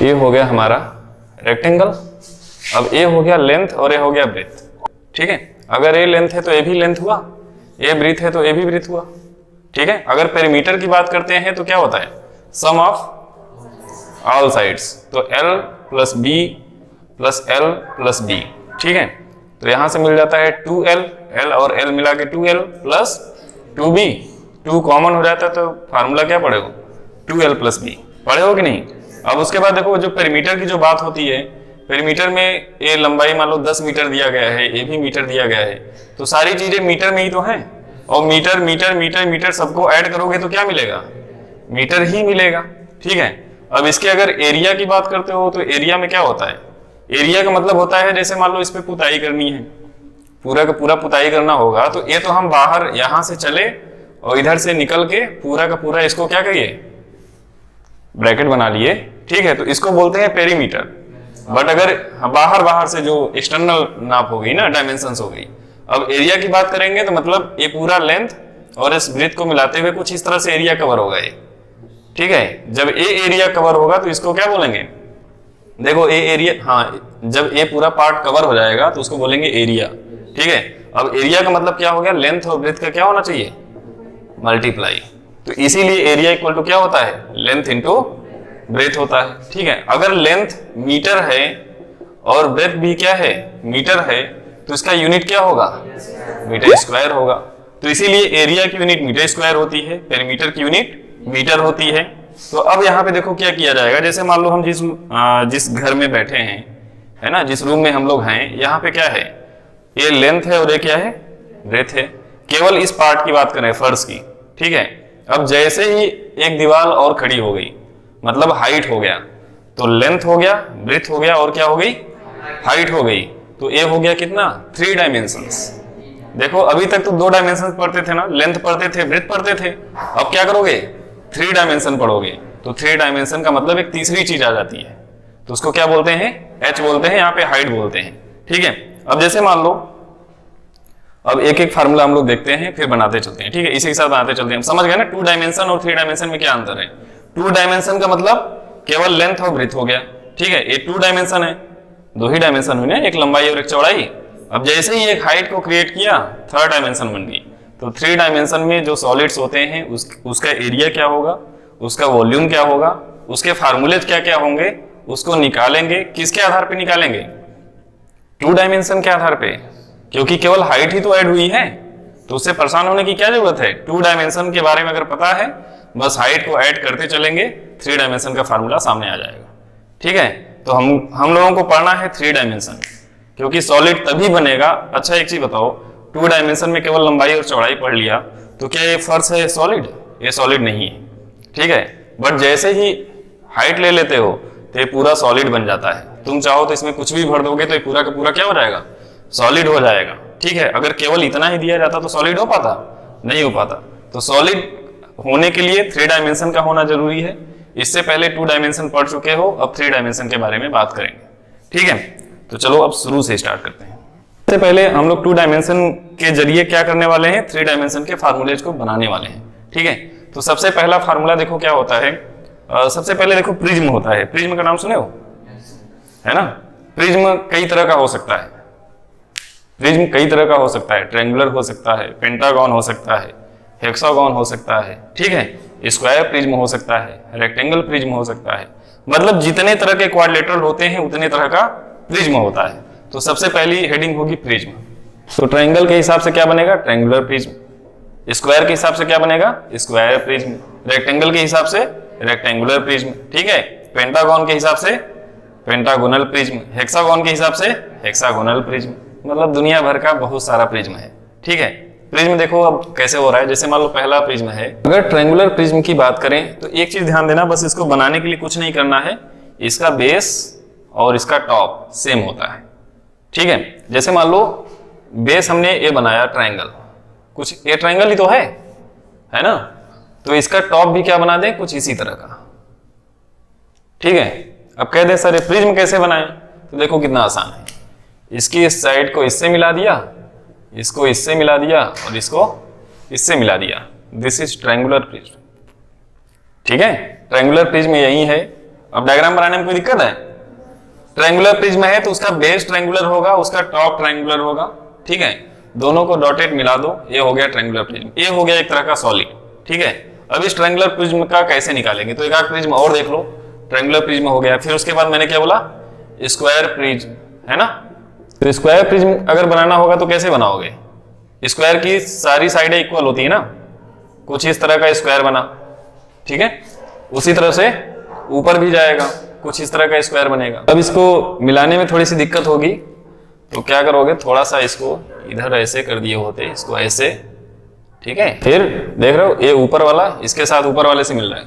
ये हो गया हमारा रेक्टेंगल। अब ये हो गया लेंथ और ये हो गया ब्रेथ। ठीक है, अगर ये लेंथ है तो ये भी लेंथ हुआ, ये ब्रीथ है तो ये भी ब्रीथ हुआ। ठीक है, अगर पेरीमीटर की बात करते हैं तो क्या होता है, सम ऑफ ऑल साइड्स, तो L plus B plus L plus B। ठीक है, तो यहां से मिल जाता है 2L, L और L मिला के 2L प्लस 2B, 2 कॉमन हो जाता है तो फार्मूला क्या पढ़े हो, 2L प्लस B पढ़े हो कि नहीं। अब उसके बाद देखो जो पेरीमीटर की जो बात होती है, पेरीमीटर में ये लंबाई मान लो 10 मीटर दिया गया है, ये भी मीटर दिया गया है, तो सारी चीजें मीटर में ही तो हैं, और मीटर मीटर मीटर मीटर सबको ऐड करोगे तो क्या मिलेगा, मीटर ही मिलेगा। ठीक है, अब इसके अगर एरिया की बात करते हो तो एरिया में क्या होता है, एरिया का मतलब होता है जैसे मान लो इस पे पुताई करनी है, पूरा का पूरा पुताई करना होगा, तो ये तो हम बाहर यहां से चले और इधर से निकल के पूरा का पूरा इसको क्या कहिए, ब्रैकेट बना लिए। ठीक है, तो इसको बोलते हैं पेरीमीटर। बट अगर बाहर से जो एक्सटर्नल नाप हो गई ना, डायमेंशंस हो गई। अब एरिया की बात करेंगे तो मतलब ये पूरा लेंथ और इस ब्रेथ को मिलाते हुए कुछ इस तरह से एरिया कवर होगा ये। ठीक है, जब ये एरिया कवर होगा तो इसको क्या बोलेंगे, देखो ये एरिया, हाँ जब ये पूरा पार्ट कवर हो जाएगा तो उसको बोलेंगे एरिया। ठीक है, अब एरिया का मतलब क्या हो गया, लेंथ और ब्रेथ का क्या होना चाहिए, मल्टीप्लाई। तो इसीलिए एरिया इक्वल टू क्या होता है, लेंथ इंटू ब्रेथ होता है। ठीक है, अगर लेंथ मीटर है और ब्रेथ भी क्या है, मीटर है, तो इसका यूनिट क्या होगा, मीटर स्क्वायर होगा। तो इसीलिए एरिया की यूनिट मीटर स्क्वायर होती है, पेरीमीटर की यूनिट मीटर होती है। तो अब यहाँ पे देखो क्या किया जाएगा, जैसे मान लो हम जिस घर में बैठे हैं, है ना, जिस रूम में हम लोग हैं, यहाँ पे क्या है, ये लेंथ है और ये क्या है, ब्रेथ है। केवल इस पार्ट की बात करें, फर्श की। ठीक है, अब जैसे ही एक दीवार और खड़ी हो गई, मतलब हाइट हो गया, तो लेंथ हो गया, ब्रेथ हो गया और क्या हो गई, हाइट हो गई। तो ये हो गया कितना, 3 डायमेंशंस। देखो अभी तक तो 2 डायमेंशन पढ़ते थे ना, लेंथ पढ़ते थे, ब्रेथ पढ़ते थे, अब क्या करोगे, 3 डायमेंशन पढ़ोगे। तो 3 डायमेंशन का मतलब एक तीसरी चीज आ जाती है, तो उसको क्या बोलते हैं, H बोलते हैं, यहाँ पे हाइट बोलते हैं। ठीक है, अब जैसे मान लो, अब एक एक फार्मूला हम लोग देखते हैं, फिर बनाते चलते हैं। ठीक है, इसी के साथ बनाते चलते हैं। हम समझ गए ना 2 डायमेंशन और 3 डायमेंशन में क्या अंतर है। 2 डायमेंशन का मतलब केवल लेंथ और ब्रेथ हो गया। ठीक है, ये 2 डायमेंशन है, 2 ही डायमेंशन हुई ना, एक लंबाई और एक चौड़ाई। अब जैसे ही एक हाइट को क्रिएट किया, 3rd डायमेंशन बन गई। तो 3 डायमेंशन में जो सॉलिड्स होते हैं उसका एरिया क्या होगा, उसका वॉल्यूम क्या होगा, उसके फार्मूले क्या क्या होंगे, उसको निकालेंगे। किसके आधार पर निकालेंगे, 2 डायमेंशन के आधार पे, क्योंकि केवल हाइट ही तो ऐड हुई है, तो उससे परेशान होने की क्या जरूरत है। 2 डायमेंशन के बारे में अगर पता है, बस हाइट को ऐड करते चलेंगे, 3 डायमेंशन का फार्मूला सामने आ जाएगा। ठीक है, तो हम लोगों को पढ़ना है 3 डायमेंशन, क्योंकि सॉलिड तभी बनेगा। अच्छा एक चीज बताओ, 2 डायमेंशन में केवल लंबाई और चौड़ाई पढ़ लिया, तो क्या ये फर्श है सॉलिड, ये सॉलिड नहीं है। ठीक है, बट जैसे ही हाइट ले लेते हो तो ये पूरा सॉलिड बन जाता है। तुम चाहो तो इसमें कुछ भी भर दोगे तो ये पूरा का पूरा क्या हो जाएगा, सॉलिड हो जाएगा। ठीक है, अगर केवल इतना ही दिया जाता तो सॉलिड हो पाता, नहीं हो पाता। तो सॉलिड होने के लिए 3 डायमेंशन का होना जरूरी है। इससे पहले 2 डायमेंशन पढ़ चुके हो, अब 3 डायमेंशन के बारे में बात करेंगे। ठीक है, तो चलो अब शुरू से स्टार्ट करते हैं। सबसे पहले हम लोग 2 डायमेंशन के जरिए क्या करने वाले हैं, 3 डायमेंशन के फार्मूलेज को बनाने वाले हैं। ठीक है, तो सबसे पहला फार्मूला देखो क्या होता है। सबसे पहले देखो प्रिज्म होता है। प्रिज्म का नाम सुने हो, है ना। प्रिज्म कई तरह का हो सकता है, प्रिज्म कई तरह का हो सकता है, ट्रायंगुलर हो सकता है, पेंटागन हो सकता है, हेक्सागन हो सकता है। ठीक है, स्क्वायर प्रिज्म हो सकता है, रेक्टेंगल प्रिज्म हो सकता है। मतलब जितने तरह के क्वाड्रिलेटरल होते हैं उतने तरह का प्रिज्म होता है। तो सबसे पहली हेडिंग होगी प्रिज्म। तो ट्रायंगल के हिसाब से क्या बनेगा, ट्रायंगुलर प्रिज्म। स्क्वायर के हिसाब से क्या बनेगा, स्क्वायर प्रिज्म। रेक्टेंगल के हिसाब से रेक्टेंगुलर प्रिज्म। ठीक है, पेंटागन के हिसाब से पेंटागोनल प्रिज्म, हेक्सागन के हिसाब से हेक्सागोनल प्रिज्म। मतलब दुनिया भर का बहुत सारा प्रिज्म है। ठीक है, प्रिज्म देखो अब कैसे हो रहा है। जैसे मान लो पहला प्रिज्म है, अगर ट्रायंगुलर प्रिज्म की बात करें तो एक चीज ध्यान देना, बस इसको बनाने के लिए कुछ नहीं करना है, इसका बेस और इसका टॉप सेम होता है। ठीक है, जैसे मान लो बेस हमने ये बनाया ट्रायंगल, कुछ ये ट्रायंगल ही तो है ना, तो इसका टॉप भी क्या बना दें, कुछ इसी तरह का। ठीक है, अब कह दे सर ये प्रिज्म कैसे बनाएं, तो देखो कितना आसान है। इसकी इस साइड को इससे मिला दिया, इसको इससे मिला दिया और इसको इससे मिला दिया। This is triangular prism. ठीक है, ट्रायंगुलर प्रिज्म यही है। अब डायग्राम बनाने में कोई दिक्कत है? ट्रायंगुलर प्रिज्म है तो उसका बेस ट्रायंगुलर होगा, उसका टॉप ट्रायंगुलर होगा, ठीक है। दोनों को डॉटेड मिला दो, ये हो गया ट्रायंगुलर प्रिज्म, ये हो गया एक तरह का सॉलिड, ठीक है। अब इस ट्रायंगुलर प्रिज्म का कैसे निकालेंगे, तो एक आध प्रिज्म और देख लो। ट्रायंगुलर प्रिज्म हो गया, फिर उसके बाद मैंने क्या बोला, स्क्वायर प्रिज्म, है ना। तो स्क्वायर प्रिज्म अगर बनाना होगा तो कैसे बनाओगे? स्क्वायर की सारी साइडें इक्वल होती है ना, कुछ इस तरह का स्क्वायर बना, ठीक है। उसी तरह से ऊपर भी जाएगा, कुछ इस तरह का स्क्वायर बनेगा। अब इसको मिलाने में थोड़ी सी दिक्कत होगी, तो क्या करोगे, थोड़ा सा इसको इधर ऐसे कर दिए होते, इसको ऐसे, ठीक है। फिर देख रहे हो ये ऊपर वाला इसके साथ ऊपर वाले से मिल रहा है,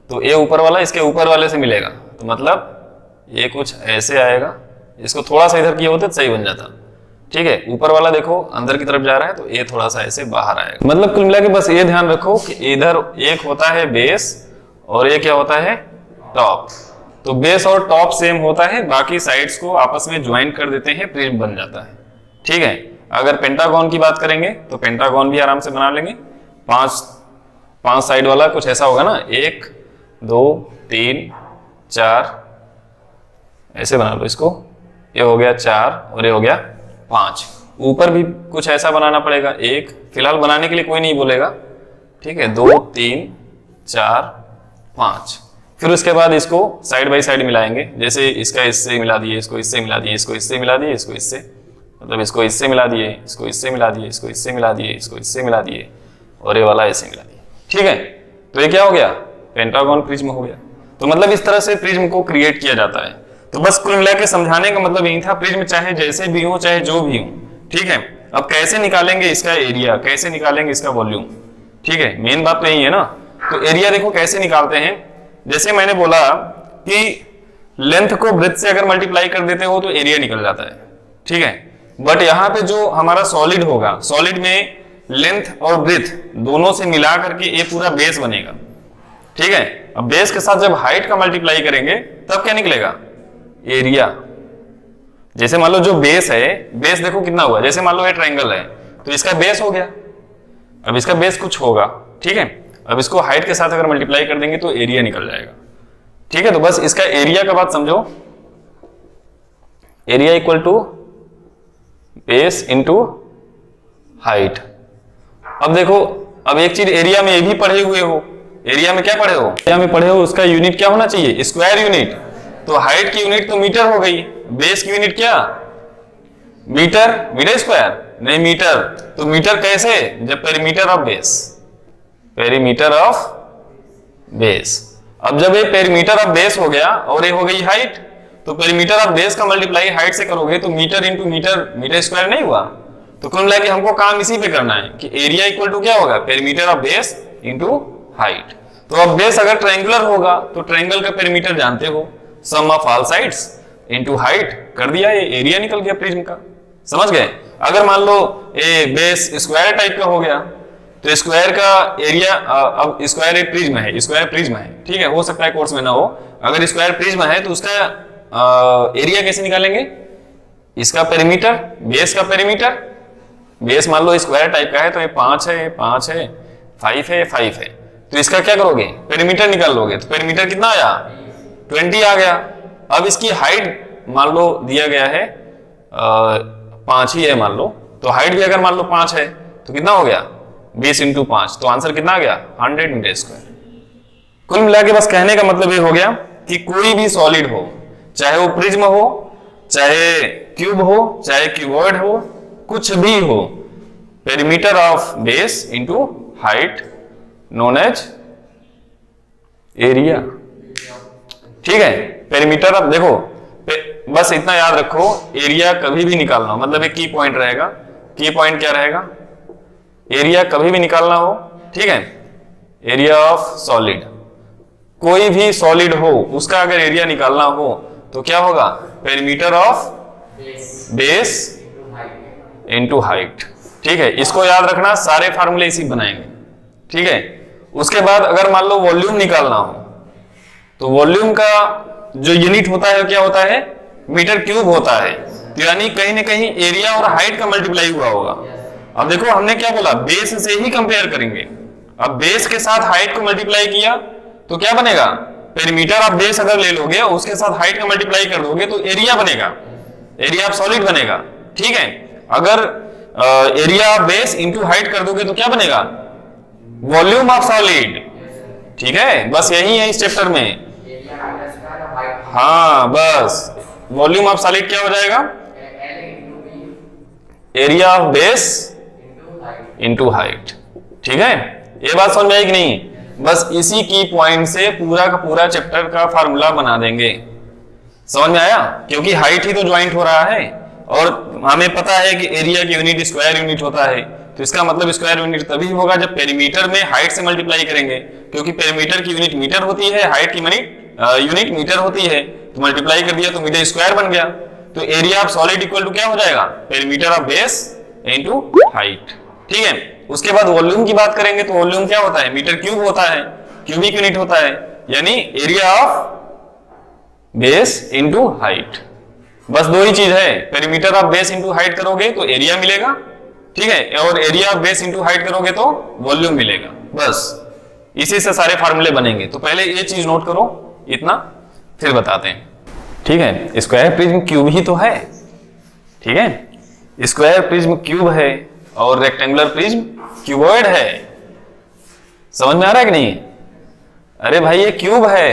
तो ये ऊपर वाला इसके ऊपर वाले से मिलेगा, तो मतलब ये कुछ ऐसे आएगा। इसको थोड़ा सा इधर किए होते तो सही बन जाता, ठीक है। ऊपर वाला देखो अंदर की तरफ जा रहा है, तो ये थोड़ा सा ऐसे बाहर आएगा। मतलब कुल मिला के बस ये ध्यान रखो कि इधर एक होता है बेस और ये क्या होता है, टॉप। तो बेस और टॉप सेम होता है, बाकी साइड्स को आपस में ज्वाइन कर देते हैं, प्रिज्म बन जाता है, ठीक है। अगर पेंटागन की बात करेंगे तो पेंटागन भी आराम से बना लेंगे। पांच साइड वाला कुछ ऐसा होगा ना, 1 2 3 4 ऐसे बना लो इसको, ये हो गया 4 और ये हो गया 5। ऊपर भी कुछ ऐसा बनाना पड़ेगा, 1 फिलहाल बनाने के लिए कोई नहीं बोलेगा, ठीक है। 2 3 4 5, फिर उसके बाद इसको साइड बाई साइड मिलाएंगे, जैसे इसका इससे मिला दिए, इसको इससे मिला दिए, इसको इससे मिला दिए, इसको इससे, मतलब इसको इससे मिला दिए, इसको इससे मिला दिए, इसको इससे मिला दिए, इसको इससे मिला दिए, और ये वाला ऐसे मिला दिए, ठीक है। तो ये क्या हो गया, पेंटागन प्रिज्म हो गया। तो मतलब इस तरह से प्रिज्म को क्रिएट किया जाता है। तो बस कुल मिला के समझाने का मतलब यही था, प्रिज्म चाहे जैसे भी हो, चाहे जो भी हो, ठीक है। अब कैसे निकालेंगे इसका एरिया, कैसे निकालेंगे इसका वॉल्यूम, ठीक है, मेन बात तो यही है ना। तो एरिया देखो कैसे निकालते हैं, जैसे मैंने बोला कि लेंथ को ब्रेथ से अगर मल्टीप्लाई कर देते हो तो एरिया निकल जाता है, ठीक है। बट यहाँ पे जो हमारा सॉलिड होगा, सॉलिड में लेंथ और ब्रेथ दोनों से मिला करके ये पूरा बेस बनेगा, ठीक है। अब बेस के साथ जब हाइट का मल्टीप्लाई करेंगे तब क्या निकलेगा, एरिया। जैसे मान लो जो बेस है, बेस देखो कितना हुआ, जैसे मान लो ये ट्रायंगल है तो इसका बेस हो गया, अब इसका बेस कुछ होगा, ठीक है। अब इसको हाइट के साथ अगर मल्टीप्लाई कर देंगे तो एरिया निकल जाएगा, ठीक है। तो बस इसका एरिया का बात समझो, area equal to base into height. अब देखो, अब एक चीज एरिया में ये भी पढ़े हुए हो, एरिया में क्या पढ़े हो, एरिया में पढ़े हो उसका यूनिट क्या होना चाहिए, स्क्वायर यूनिट। तो हाइट की यूनिट तो मीटर हो गई, बेस की यूनिट क्या, मीटर, मीटर स्क्वायर नहीं मीटर। तो मीटर कैसे, जब perimeter of base, perimeter of base. अब जब ये पेरीमीटर ऑफ बेस हो गया और ये हो गई हाइट, तो पेरीमीटर ऑफ बेस का मल्टीप्लाई हाइट से करोगे तो metre into metre, metre square नहीं हुआ। तो कुल मिला के हमको काम इसी पे करना है कि एरिया इक्वल टू क्या होगा, perimeter of base into height. तो अब बेस अगर ट्रायंगुलर होगा तो ट्रायंगल का पेरीमीटर जानते हो, sum of all sides into height कर दिया, ये एरिया निकल गया प्रिज्म का, समझ गए। अगर मान लो ये बेस स्क्वायर टाइप का हो गया तो स्क्वायर का एरिया, अब स्क्वायर एक प्रिज्म है, स्क्वायर प्रिज्म है, ठीक है, हो सकता है कोर्स में ना हो। अगर स्क्वायर प्रिज्म है तो उसका एरिया कैसे निकालेंगे, इसका पेरीमीटर, बेस का पेरीमीटर, बेस मान लो स्क्वायर टाइप का है तो ये 5 है, 5 है, 5 है, 5 है, तो इसका क्या करोगे, पेरीमीटर निकाल लोगे। तो पेरीमीटर कितना आया, 20 आ गया। अब इसकी हाइट मान लो दिया गया है 5 ही है मान लो, तो हाइट भी अगर मान लो 5 है तो कितना हो गया, 20 इंटू 5, तो आंसर कितना आ गया, 100 मीटर स्क्वायर। कुल मिला के बस कहने का मतलब ये हो गया कि कोई भी सॉलिड हो, चाहे वो प्रिज्म हो, चाहे क्यूब हो, चाहे क्यूबॉइड हो, कुछ भी हो, perimeter of base into height known as area, ठीक है। पेरीमीटर, अब देखो बस इतना याद रखो, एरिया कभी भी निकालना हो, मतलब एक की पॉइंट रहेगा, की पॉइंट क्या रहेगा, एरिया कभी भी निकालना हो, ठीक है। एरिया ऑफ सॉलिड, कोई भी सॉलिड हो उसका अगर एरिया निकालना हो तो क्या होगा, perimeter of base into height, ठीक है। इसको याद रखना, सारे फार्मूले इसी बनाएंगे, ठीक है। उसके बाद अगर मान लो वॉल्यूम निकालना हो तो वॉल्यूम का जो यूनिट होता है क्या होता है, मीटर क्यूब होता है। तो यानी कहीं ना कहीं एरिया और हाइट का मल्टीप्लाई हुआ होगा। अब देखो हमने क्या बोला, बेस से ही कंपेयर करेंगे। अब बेस के साथ हाइट को मल्टीप्लाई किया तो क्या बनेगा, पेरीमीटर ऑफ बेस अगर ले लोगे और उसके साथ हाइट का मल्टीप्लाई कर दोगे तो एरिया बनेगा, एरिया ऑफ सॉलिड बनेगा। ठीक है, अगर area of base into height कर दोगे तो क्या बनेगा? Volume of solid. ठीक है, बस यही है इस चैप्टर में। हाँ बस, वॉल्यूम ऑफ सॉलिड क्या हो जाएगा? Area of base into height. ठीक है, ये बात समझ में आई कि नहीं? बस इसी की पॉइंट से पूरा का पूरा चैप्टर का फार्मूला बना देंगे। समझ में आया? क्योंकि हाइट ही तो ज्वाइंट हो रहा है और हमें पता है कि एरिया की यूनिट स्क्वायर यूनिट होता है, तो इसका मतलब स्क्वायर यूनिट तभी होगा जब पेरीमीटर में हाइट से मल्टीप्लाई करेंगे, क्योंकि पेरीमीटर की यूनिट मीटर होती है, हाइट की यूनिट मीटर होती है, तो मल्टीप्लाई कर दिया तो मीटर स्क्वायर बन गया। तो area of solid equal to क्या हो जाएगा? Perimeter of base into height. ठीक है, उसके बाद वॉल्यूम की बात करेंगे तो वॉल्यूम क्या होता है? मीटर क्यूब होता है, क्यूबिक यूनिट होता है, यानी area of base into height. बस दो ही चीज है, perimeter of base into height करोगे तो एरिया मिलेगा, ठीक है, और area of base into height करोगे तो वॉल्यूम मिलेगा। बस इसी से सारे फार्मूले बनेंगे। तो पहले ये चीज नोट करो इतना, फिर बताते हैं। ठीक है, स्क्वायर प्रिज्म क्यूब ही तो है। ठीक है, स्क्वायर प्रिज्म क्यूब है और रेक्टेंगुलर प्रिज्म क्यूबॉइड है। समझ में आ रहा है कि नहीं? अरे भाई ये क्यूब है,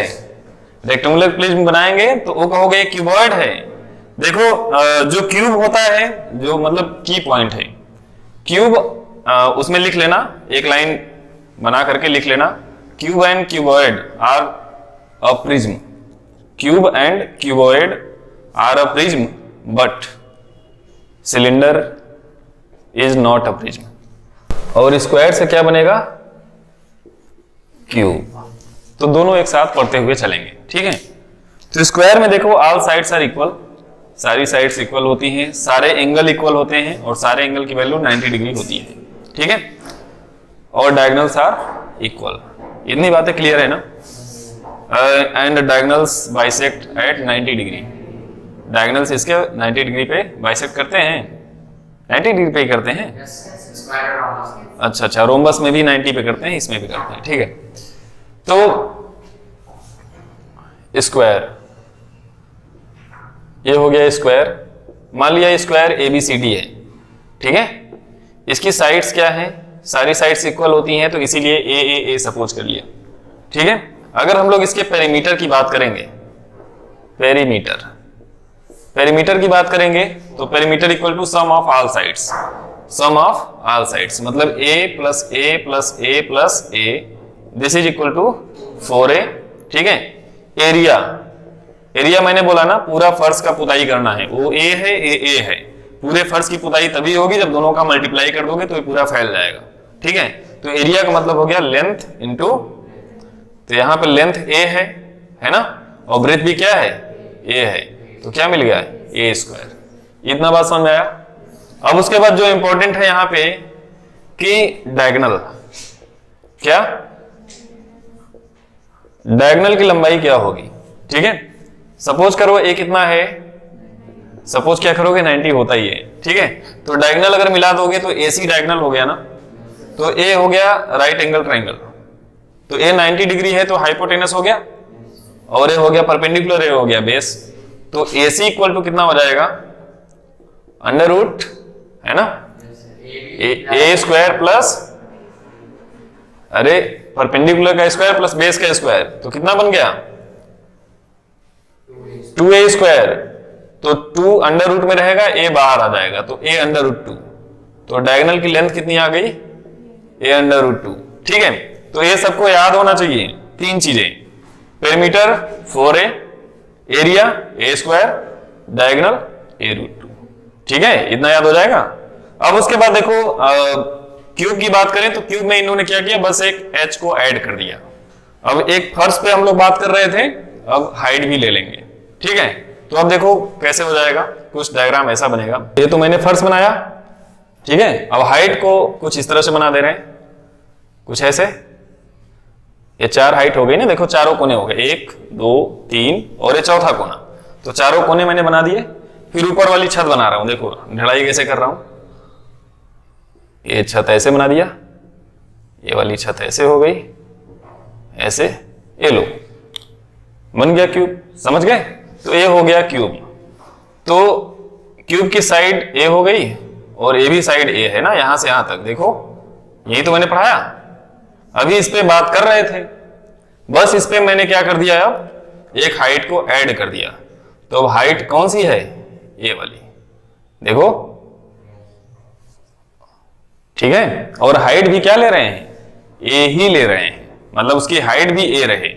रेक्टेंगुलर प्रिज्म बनाएंगे तो वो कहोगे क्यूबॉइड है। देखो जो क्यूब होता है, जो मतलब की पॉइंट है क्यूब, उसमें लिख लेना, एक लाइन बना करके लिख लेना, cube and cuboid are a prism, cube and cuboid are a prism but cylinder is not a prism. और स्क्वायर से क्या बनेगा? क्यूब। तो दोनों एक साथ पढ़ते हुए चलेंगे। ठीक है, तो स्क्वायर में देखो ऑल साइड्स आर इक्वल, सारी साइड्स इक्वल होती हैं, सारे एंगल इक्वल होते हैं और सारे एंगल की वैल्यू 90 डिग्री होती है। ठीक है, और डायगोनल्स आर इक्वल। इतनी बातें क्लियर है ना? And diagonals bisect at 90 degree. Diagonals इसके 90 डिग्री पे बाइसेक्ट करते हैं, 90 डिग्री पे ही करते हैं। अच्छा अच्छा, रोम्बस में भी 90 पे करते हैं, इसमें भी करते हैं। ठीक है, तो स्क्वायर, ये हो गया स्क्वायर। मान लिया स्क्वायर ABCD है। ठीक है, इसकी साइड्स क्या है? सारी साइड्स इक्वल होती हैं, तो इसीलिए A सपोज कर लिया। ठीक है, अगर हम लोग इसके पेरीमीटर की बात करेंगे, पेरीमीटर की बात करेंगे तो perimeter equal to sum of all sides, sum of all sides मतलब A plus A plus A plus A, this is equal to 4A। ठीक है, एरिया, एरिया मैंने बोला ना पूरा फर्श का पुताई करना है, वो A है, A है। पूरे फर्श की पुताई तभी होगी जब दोनों का मल्टीप्लाई कर दोगे तो ये पूरा फैल जाएगा। ठीक है, तो एरिया का मतलब हो गया लेंथ इंटू, तो यहां पे लेंथ A है ना, और ब्रेथ भी क्या है? A है, तो क्या मिल गया? A square. इतना बात समझ में आया? अब उसके बाद जो इंपॉर्टेंट है यहां पे कि डायगोनल, क्या डायगोनल की लंबाई क्या होगी? ठीक है, सपोज करो A कितना है, सपोज क्या करोगे 90 होता ही है। ठीक है, तो डायगोनल अगर मिला दोगे तो AC डायगोनल हो गया ना, तो A हो गया राइट एंगल ट्राइंगल, तो A 90 डिग्री है तो हाइपोटेनस हो गया, और A हो गया परपेंडिकुलर, A हो गया बेस। तो AC इक्वल टू कितना हो जाएगा? अंडर रूट, है ना, A स्क्वायर प्लस, अरे परपेंडिकुलर का स्क्वायर प्लस बेस का स्क्वायर, तो कितना बन गया? 2A square. तो 2 अंडर रूट में रहेगा, A बाहर आ जाएगा, तो A अंडर रूट 2। तो डायगोनल की लेंथ कितनी आ गई? A under root 2। ठीक है, तो ये सबको याद होना चाहिए, तीन चीजें, perimeter 4A, area A square, diagonal A root 2। ठीक है, इतना याद हो जाएगा। अब उसके बाद देखो क्यूब की बात करें तो क्यूब में इन्होंने क्या किया? बस एक H को ऐड कर दिया। अब एक फर्श पे हम लोग बात कर रहे थे, अब हाइट भी ले लेंगे। ठीक है, तो अब देखो कैसे हो जाएगा, कुछ डायग्राम ऐसा बनेगा। ये तो मैंने फर्श बनाया, ठीक है, अब हाइट को कुछ इस तरह से बना दे रहे हैं, कुछ ऐसे। ये 4 हाइट हो गई ना, देखो चारों कोने हो गए, 1 2 3 और ये चौथा कोना, तो चारों कोने मैंने बना दिए। फिर ऊपर वाली छत बना रहा हूं, देखो ढलाई कैसे कर रहा हूं। ये छत ऐसे बना दिया, ये वाली छत ऐसे हो गई, ऐसे, ये लो, बन गया क्यूब, समझ गए? तो ए हो गया क्यूब। तो क्यूब की साइड ए हो गई और ए भी साइड ए है ना, यहां से यहां तक, देखो यही तो मैंने पढ़ाया। अभी इस पे बात कर रहे थे, बस इस पे मैंने क्या कर दिया, अब एक हाइट को ऐड कर दिया। तो अब हाइट कौन सी है, ये वाली, देखो, ठीक है। और हाइट भी क्या ले रहे हैं, ए ही ले रहे हैं, मतलब उसकी हाइट भी ए रहे,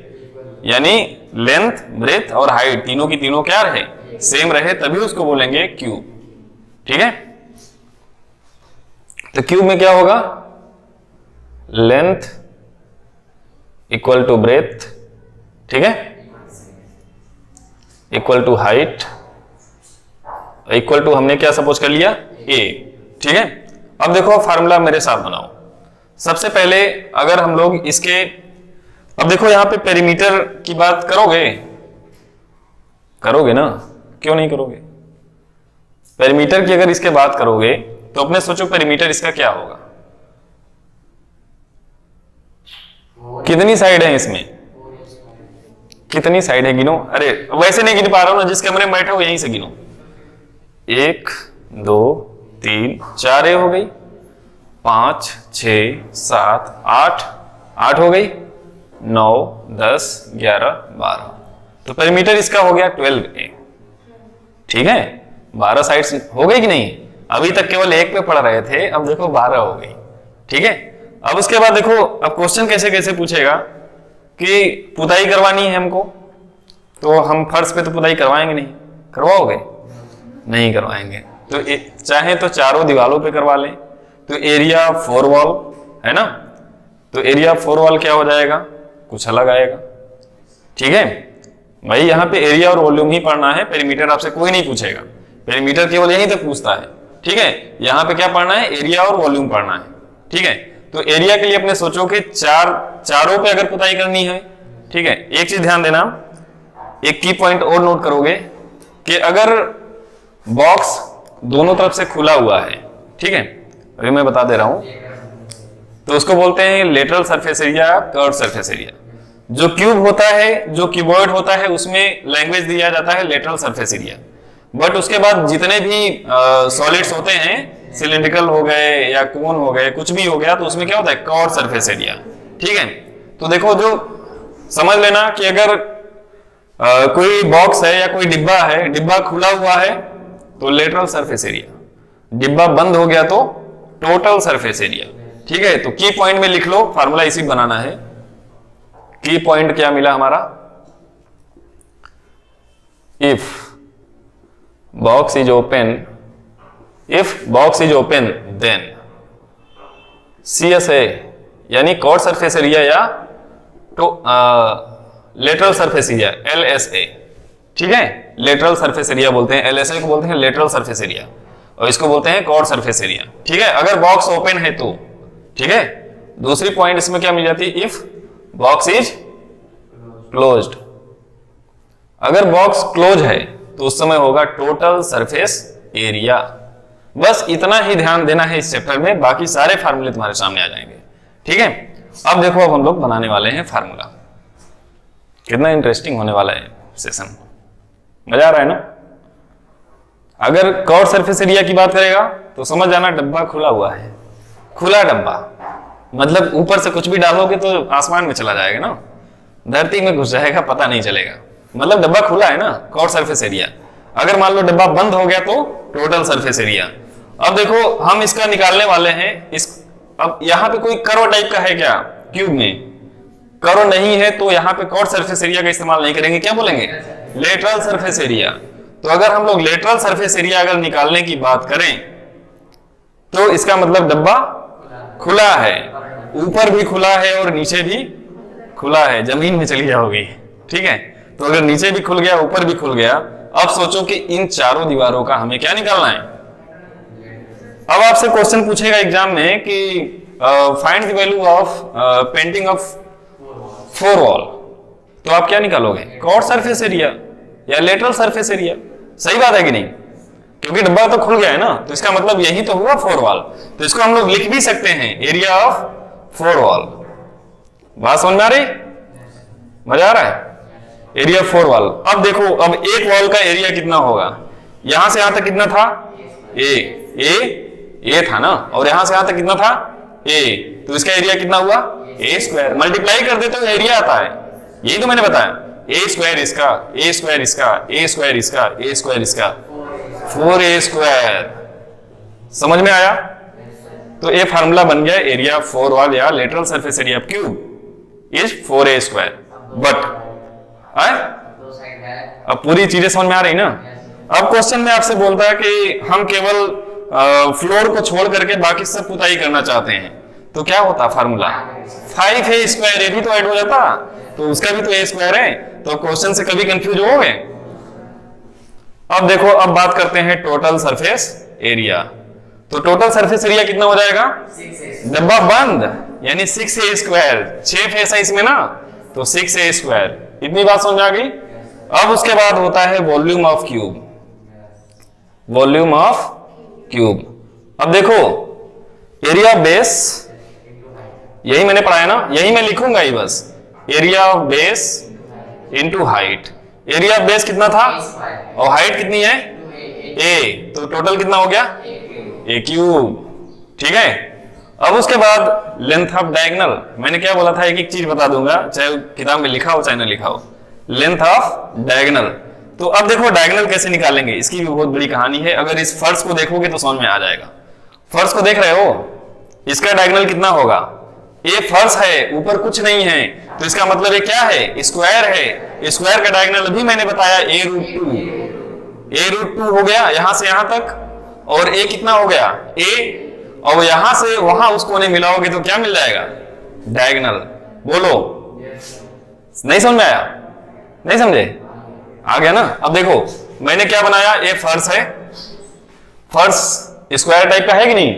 यानी लेंथ, ब्रेथ और हाइट तीनों की तीनों क्या रहे, सेम रहे, तभी उसको बोलेंगे क्यूब। ठीक है, तो क्यूब में क्या होगा, लेंथ इक्वल टू ब्रेथ, ठीक है, equal to height, equal to हमने क्या सपोज कर लिया, ए। ठीक है, अब देखो फार्मूला मेरे साथ बनाओ। सबसे पहले अगर हम लोग इसके, अब देखो यहां पे पेरीमीटर की बात करोगे ना, क्यों नहीं करोगे? पेरीमीटर की अगर इसके बात करोगे तो अपने सोचो पेरीमीटर इसका क्या होगा, कितनी साइड है इसमें, कितनी साइड है गिनो। अरे वैसे नहीं गिन पा रहा हूं ना, जिस कमरे में बैठे हो यहीं से गिनो। 1 2 3 4 ए हो गई, 5 6 7 8 8 हो गई, 9 10 11 12। तो पेरीमीटर इसका हो गया 12A। ठीक है, 12 साइड्स हो गई कि नहीं? अभी तक केवल एक पे पढ़ रहे थे, अब देखो 12 हो गई। ठीक है, अब उसके बाद देखो, अब क्वेश्चन कैसे कैसे पूछेगा कि पुताई करवानी है हमको, तो हम फर्श पे तो पुताई करवाएंगे नहीं, करवाओगे? नहीं करवाएंगे। तो चाहे तो चारों दीवारों पे करवा लें, तो एरिया 4 वॉल है ना, तो एरिया 4 वॉल क्या हो जाएगा, कुछ अलग आएगा। ठीक है भाई, यहाँ पे एरिया और वॉल्यूम ही पढ़ना है, पेरीमीटर आपसे कोई नहीं पूछेगा, पेरीमीटर केवल यहीं तक पूछता है। ठीक है, यहाँ पे क्या पढ़ना है, एरिया और वॉल्यूम पढ़ना है। ठीक है, तो एरिया के लिए अपने सोचो कि चारों पे अगर पुताई करनी है। ठीक है, एक चीज ध्यान देना, एक की पॉइंट और नोट करोगे कि अगर बॉक्स दोनों तरफ से खुला हुआ है, ठीक है, अभी मैं बता दे रहा हूं, तो उसको बोलते हैं lateral surface area, curve surface area. जो क्यूब होता है, जो क्यूबॉइड होता है, उसमें लैंग्वेज दिया जाता है लेटरल सरफेस एरिया। बट उसके बाद जितने भी सॉलिड्स होते हैं, सिलिंड्रिकल हो गए या कोन हो गए, कुछ भी हो गया, तो उसमें क्या होता है, कर्व सरफेस एरिया। ठीक है, तो देखो, जो समझ लेना कि अगर कोई बॉक्स है या कोई डिब्बा है, डिब्बा खुला हुआ है तो लेटरल सरफेस एरिया, डिब्बा बंद हो गया तो टोटल सरफेस एरिया। ठीक है, तो की पॉइंट में लिख लो, फार्मूला इसी बनाना है। की पॉइंट क्या मिला हमारा, if box is open, if box is open then CSA यानी कर्व सरफेस एरिया या तो लेटरल सरफेस एरिया LSA। ठीक है, लेटरल सरफेस एरिया बोलते हैं, LSA को बोलते हैं लेटरल सरफेस एरिया, और इसको बोलते हैं कर्व सरफेस एरिया। ठीक है, अगर बॉक्स ओपन है तो। ठीक है, दूसरी पॉइंट इसमें क्या मिल जाती है, इफ बॉक्स इज क्लोज्ड। अगर बॉक्स क्लोज है तो उस समय होगा टोटल सरफेस एरिया। बस इतना ही ध्यान देना है इस चैप्टर में, बाकी सारे फार्मूले तुम्हारे सामने आ जाएंगे। ठीक है, अब देखो, अब हम लोग बनाने वाले हैं फार्मूला। कितना इंटरेस्टिंग होने वाला है सेशन, मजा आ रहा है ना? अगर कर्व सरफेस एरिया की बात करेगा तो समझ जाना डब्बा खुला हुआ है, खुला डब्बा, मतलब ऊपर से कुछ भी डालोगे तो आसमान में चला जाएगा ना, धरती में घुस जाएगा, पता नहीं चलेगा, मतलब डब्बा खुला है ना, कर्व सरफेस एरिया। अगर मान लो डब्बा बंद हो गया तो टोटल सरफेस एरिया। अब देखो, हम इसका निकालने वाले हैं इस, अब यहाँ पे कोई कर्व टाइप का है क्या, क्यूब में कर्व नहीं है, तो यहाँ पे कर्व सरफेस एरिया का इस्तेमाल नहीं करेंगे, क्या बोलेंगे, लेटरल सरफेस एरिया। तो अगर हम लोग लेटरल सरफेस एरिया अगर निकालने की बात करें तो इसका मतलब डब्बा खुला है, ऊपर भी खुला है और नीचे भी खुला है, जमीन में चली जाओगी। ठीक है, तो अगर नीचे भी खुल गया, ऊपर भी खुल गया, अब सोचो कि इन चारों दीवारों का हमें क्या निकालना है। अब आपसे क्वेश्चन पूछेगा एग्जाम में कि find the value of painting of 4 wall, तो आप क्या निकालोगे, कर्व सरफेस एरिया या लेटरल सरफेस एरिया? सही बात है कि नहीं? क्योंकि डब्बा तो खुल गया है ना, तो इसका मतलब यही तो हुआ 4 वॉल, तो इसको हम लोग लिख भी सकते हैं एरिया ऑफ 4 वॉल। बात समझ में आ रही, मजा आ रहा है? Area 4 wall. अब देखो, अब एक वॉल का एरिया कितना होगा, यहां से यहां तक कितना था, ए था ना, और यहां से यहां तक कितना था, ए, तो इसका एरिया कितना हुआ, ए स्क्वायर। मल्टीप्लाई कर देते तो एरिया आता है, यही तो मैंने बताया, ए स्क्वायर इसका, ए स्क्वायर इसका, ए स्क्वायर इसका, ए स्क्वायर इसका, 4a स्क्वायर। समझ में आया? तो ये फार्मूला बन गया एरिया 4 वॉल या lateral surface area of cube is 4a square. But अब पूरी चीजें समझ में आ रही ना? अब क्वेश्चन में आपसे बोलता है कि हम केवल फ्लोर को छोड़ करके बाकी सब पुताई करना चाहते हैं, तो क्या होता फार्मूला, 5a स्क्वायर, ये भी तो ऐड हो जाता, तो उसका भी तो a स्क्वायर है, तो क्वेश्चन से कभी कंफ्यूज होगे? अब देखो, अब बात करते हैं टोटल सरफेस एरिया। तो टोटल सरफेस एरिया कितना हो जाएगा, डब्बा बंद, यानी 6a स्क्वायर, 6 फेस है इसमें ना, तो 6a स्क्वायर। इतनी बात समझ में आ गई? अब उसके बाद होता है volume of cube, volume of cube. अब देखो, एरिया बेस, यही मैंने पढ़ाया ना, यही मैं लिखूंगा ही बस, area of base into height. Area of base कितना था और हाइट कितनी है, ए, तो टोटल कितना हो गया, ए क्यूब। ठीक है। अब उसके बाद लेंथ ऑफ डायगोनल, मैंने क्या बोला था, एक एक चीज बता दूंगा, चाहे किताब में लिखा हो चाहे ना लिखा हो, लेंथ ऑफ डायगोनल। तो अब देखो डायगोनल कैसे निकालेंगे, इसकी भी बहुत बड़ी कहानी है। अगर इस फर्श को देखोगे तो समझ में आ जाएगा। फर्श को देख रहे हो, इसका डायगोनल कितना होगा, ये फर्श है, ऊपर कुछ नहीं है, तो इसका मतलब ये क्या है, स्क्वायर है। स्क्वायर का डायगोनल अभी मैंने बताया a√2 हो गया यहां से यहां तक, और a कितना हो गया, a, और यहां से वहां उस कोने मिलाओगे तो क्या मिल जाएगा, डायगोनल। बोलो, नहीं समझ में आया? नहीं समझे? आ गया ना? अब देखो मैंने क्या बनाया, ये फर्श है, फर्श स्क्वायर टाइप का है कि नहीं,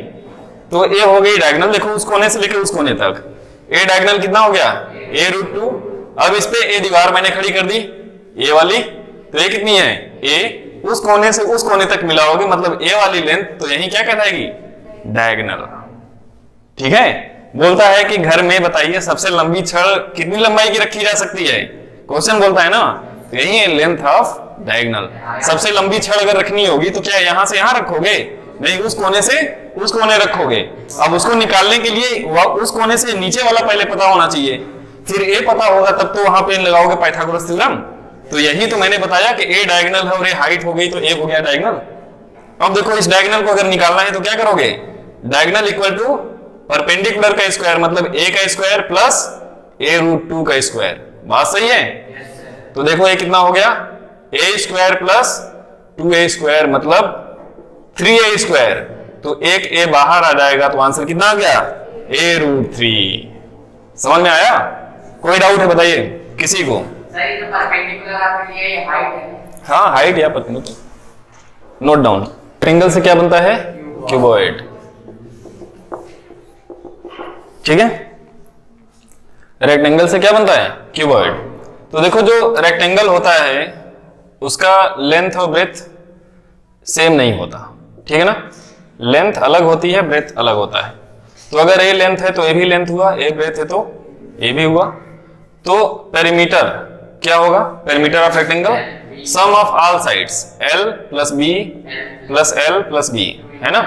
तो ये हो गई डायगोनल। देखो उस कोने से लेकर उस कोने तक, ए डायगोनल कितना हो गया, a√2। अब इस पे ए दीवार मैंने खड़ी कर दी, ए वाली, तो ये कितनी है, ए, उस कोने से उस कोने तक मिलाओगे मतलब ए वाली लेंथ, तो यही क्या कहलाएगी, डायगोनल। ठीक है। बोलता है कि घर में बताइए सबसे लंबी छड़ कितनी लंबाई की रखी जा सकती है, क्वेश्चन बोलता है ना, तो यही है लेंथ ऑफ डायगोनल। सबसे लंबी छड़ अगर रखनी होगी तो क्या यहां से यहां रखोगे, नहीं, उस कोने से उस कोने रखोगे। अब उसको निकालने के लिए उस कोने से नीचे वाला पहले पता होना चाहिए, फिर ए पता होगा तब तो वहां पे लगाओगे पाइथागोरस थ्योरम। तो यही तो मैंने बताया कि ए डायगोनल है और ए हाइट हो गई तो ए हो गया डायगोनल। अब देखो इस डायगोनल को अगर निकालना है तो क्या करोगे, डायगोनल इक्वल टू परपेंडिकुलर का स्क्वायर मतलब ए का स्क्वायर प्लस a√2 का स्क्वायर। बात सही है? तो देखो ये कितना हो गया, a square plus 2a square मतलब 3a स्क्वायर, तो एक a बाहर आ जाएगा, तो आंसर कितना आ गया, a√3। समझ में आया? कोई डाउट है बताइए किसी को? सही, तो परपेंडिकुलर आपके लिए हाइट है। हाँ, हाइट या परपेंडिकुलर, नोट डाउन। ट्रायंगल से क्या बनता है, क्यूबॉइड। ठीक है। रेक्टेंगल से क्या बनता है, क्यूबॉइड। तो देखो जो रेक्टेंगल होता है उसका लेंथ और ब्रेथ सेम नहीं होता, ठीक है ना, लेंथ अलग होती है, ब्रेथ अलग होता है। तो अगर ए लेंथ है तो ए भी लेंथ हुआ, ए ब्रेथ है तो ए भी हुआ। तो पेरीमीटर क्या होगा, perimeter of rectangle, sum of all sides l plus b plus l plus b, है ना।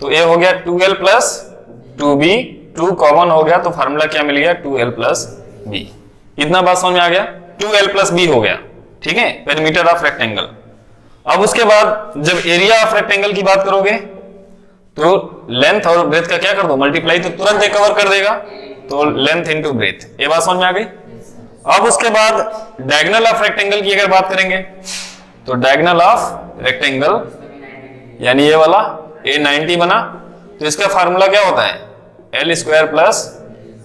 तो ए हो गया 2l प्लस 2b, 2 कॉमन हो गया तो फार्मूला क्या मिल गया, 2l प्लस b। इतना बात समझ में आ गया, 2l प्लस b हो गया। ठीक है, पेरीमीटर ऑफ रेक्टेंगल। अब उसके बाद जब एरिया ऑफ रेक्टेंगल की बात करोगे तो लेंथ और ब्रेथ का क्या कर दो, मल्टीप्लाई, तो तुरंत एक कवर कर देगा, तो लेंथ इनटू ब्रेथ। ये बात समझ में आ गई। अब उसके बाद डायगोनल ऑफ रेक्टेंगल की अगर बात करेंगे तो डायगोनल ऑफ रेक्टेंगल यानी ये वाला ए 90 बना, तो इसका फार्मूला क्या होता है, एल स्क्वायर प्लस,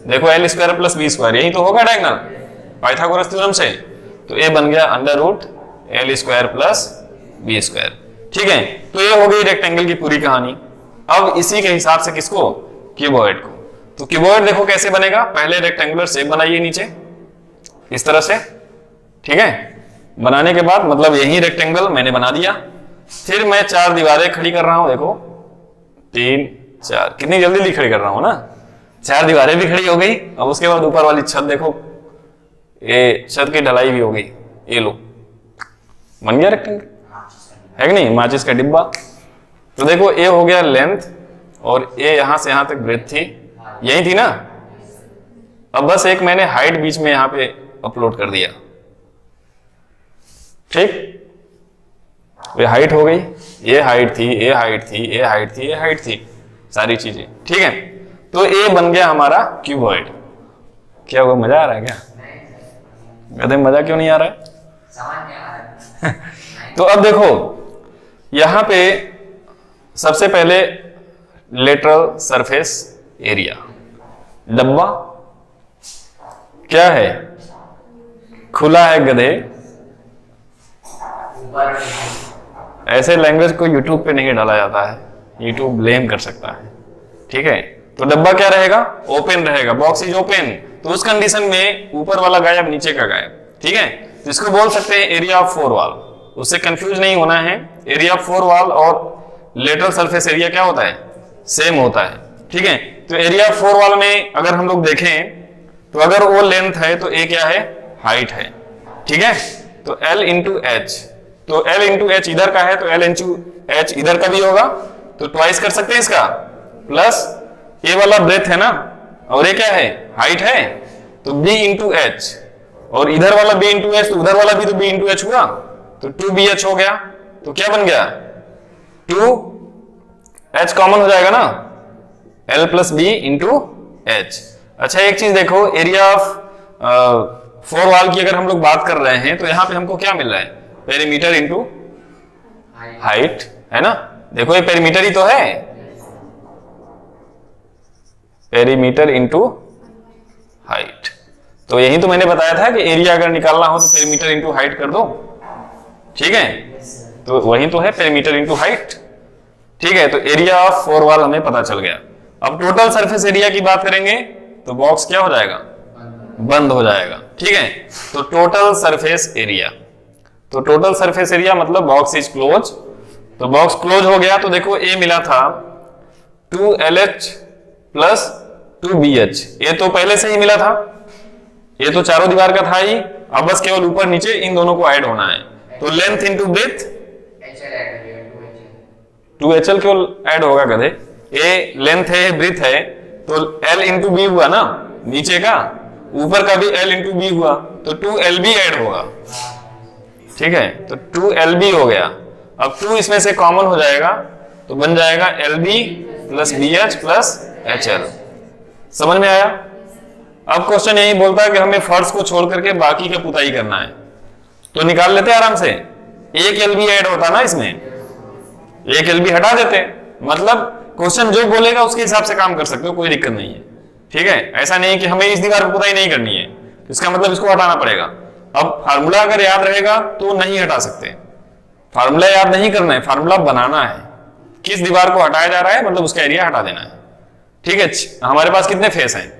देखो L square plus B square, यही तो होगा डायगोनल पाइथागोरस थ्योरम से। तो ए बन गया under root L square plus B square. ठीक है, तो ये हो गई रेक्टेंगल की पूरी कहानी। अब इसी के हिसाब से किसको, क्यूबॉइड को। तो क्यूबॉइड देखो कैसे बनेगा, पहले रेक्टेंगुलर शेप बनाइए नीचे इस तरह से। ठीक है, बनाने के बाद मतलब यही रेक्टेंगल मैंने बना दिया, फिर मैं 4 दीवारें खड़ी कर रहा हूं, देखो 3 4, कितनी जल्दी खड़ी कर रहा हूं ना, 4 दीवारें भी खड़ी हो गई। अब उसके बाद ऊपर वाली छत देखो ये छत की ढलाई भी हो गई, ये लो बन गया रेक्टेंगल, है कि नहीं, माचिस का डिब्बा। तो देखो ये हो गया लेंथ और ये यहां से यहां तक ब्रेथ थी, यही थी ना। अब बस एक मैंने हाइट बीच में यहां पे अपलोड कर दिया, ठीक, ये हाइट हो गई, ये हाइट थी, ये हाइट थी, ये हाइट थी, ये हाइट थी, सारी चीजें, ठीक है। तो ये बन गया हमारा क्यूबॉइड। क्या हुआ, मजा आ रहा है क्या? कहते मजा क्यों नहीं आ रहा है? समझ में आ रहा है। तो अब देखो यहां पे सबसे पहले लेटरल सरफेस एरिया, डब्बा क्या है, खुला है गधे। ऊपर ऐसे लैंग्वेज को यूट्यूब पे नहीं डाला जाता है, यूट्यूब ब्लेम कर सकता है, ठीक है। तो डब्बा क्या रहेगा, ओपन रहेगा, बॉक्स इज ओपन। तो उस कंडीशन में ऊपर वाला गायब, नीचे का गायब, ठीक है। तो इसको बोल सकते हैं एरिया ऑफ फोर वॉल, उससे कंफ्यूज नहीं होना है। एरिया ऑफ फोर वॉल और लेटरल सरफेस एरिया क्या होता है, सेम होता है, ठीक है। तो एरिया ऑफ फोर वॉल में अगर हम लोग देखें तो अगर वो लेंथ है तो ए क्या है, हाइट है, ठीक है। तो L इंटू एच, तो L इंटू एच इधर का है तो L इंटू एच इधर का भी होगा, तो ट्वाइस कर सकते हैं इसका, प्लस ये वाला ब्रेथ है ना, और ये क्या है, हाइट है, तो B इंटू एच, और इधर वाला B इंटू एच, तो उधर वाला भी तो B इंटू एच हुआ, तो 2BH हो गया। तो क्या बन गया, 2H कॉमन हो जाएगा ना, L plus B into H. अच्छा एक चीज देखो, एरिया ऑफ फोर वॉल की अगर हम लोग बात कर रहे हैं तो यहां पे हमको क्या मिल रहा है, पेरीमीटर इंटू हाइट, है ना। देखो ये पेरीमीटर ही तो है, पेरीमीटर इंटू हाइट। तो यही तो मैंने बताया था कि एरिया अगर निकालना हो तो पेरीमीटर इंटू हाइट कर दो, ठीक है। तो वही तो है, पेरीमीटर इंटू हाइट, ठीक है। तो एरिया ऑफ फोर वॉल हमें पता चल गया। अब टोटल सरफेस एरिया की बात करेंगे तो बॉक्स क्या हो जाएगा, बंद हो जाएगा, ठीक है। तो टोटल सरफेस एरिया, तो टोटल सरफेस एरिया मतलब बॉक्स इज क्लोज। तो बॉक्स क्लोज हो गया, तो देखो ए मिला था 2LH प्लस 2BH, ये तो पहले से ही मिला था, ये तो चारों दीवार का था ही, अब बस केवल ऊपर नीचे इन दोनों को ऐड होना है। तो length into breadth, HL 2HL केवल ऐड होगा गधे, ए लेंथ है, ब्रेथ है, तो L इंटू बी हुआ ना, नीचे का, ऊपर का भी L इंटू बी हुआ, तो 2LB ऐड होगा, ठीक है। तो 2LB हो गया। अब 2 इसमें से कॉमन हो जाएगा तो बन जाएगा LB plus BH plus HL। समझ में आया? अब क्वेश्चन यही बोलता है कि हमें फर्श को छोड़ करके बाकी का पुताई करना है, तो निकाल लेते आराम से, एक LB ऐड होता ना इसमें, एक LB हटा देते, मतलब क्वेश्चन जो बोलेगा उसके हिसाब से काम कर सकते हो, कोई दिक्कत नहीं है, ठीक है। ऐसा नहीं कि हमें इस दीवार पर पुताई नहीं करनी है, इसका मतलब इसको हटाना पड़ेगा। अब फार्मूला अगर याद रहेगा तो नहीं हटा सकते, फार्मूला याद नहीं करना है, फार्मूला बनाना है, किस दीवार को हटाया जा रहा है मतलब उसका एरिया हटा देना है, ठीक है। हमारे पास कितने फेस हैं,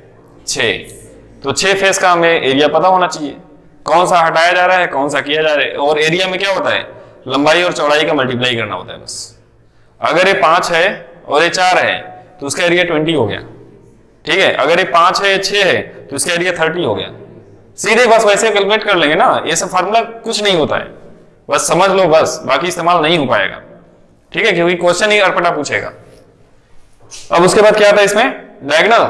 6, तो 6 फेस का हमें एरिया पता होना चाहिए, कौन सा हटाया जा रहा है, कौन सा किया जा रहा है। और एरिया में क्या होता है, लंबाई और चौड़ाई का मल्टीप्लाई करना होता है बस। अगर ये 5 है और ये 4 है तो उसका एरिया 20 हो गया, ठीक है। अगर ये 5 है, 6 है तो इसका एरिया 30 हो गया, सीधे बस वैसे कैलकुलेट कर लेंगे ना, ये सब फार्मूला कुछ नहीं होता है, बस समझ लो बस, बाकी इस्तेमाल नहीं हो पाएगा, ठीक है, क्योंकि क्वेश्चन ही अटपटा पूछेगा। अब उसके बाद क्या आता है इसमें, डायगोनल।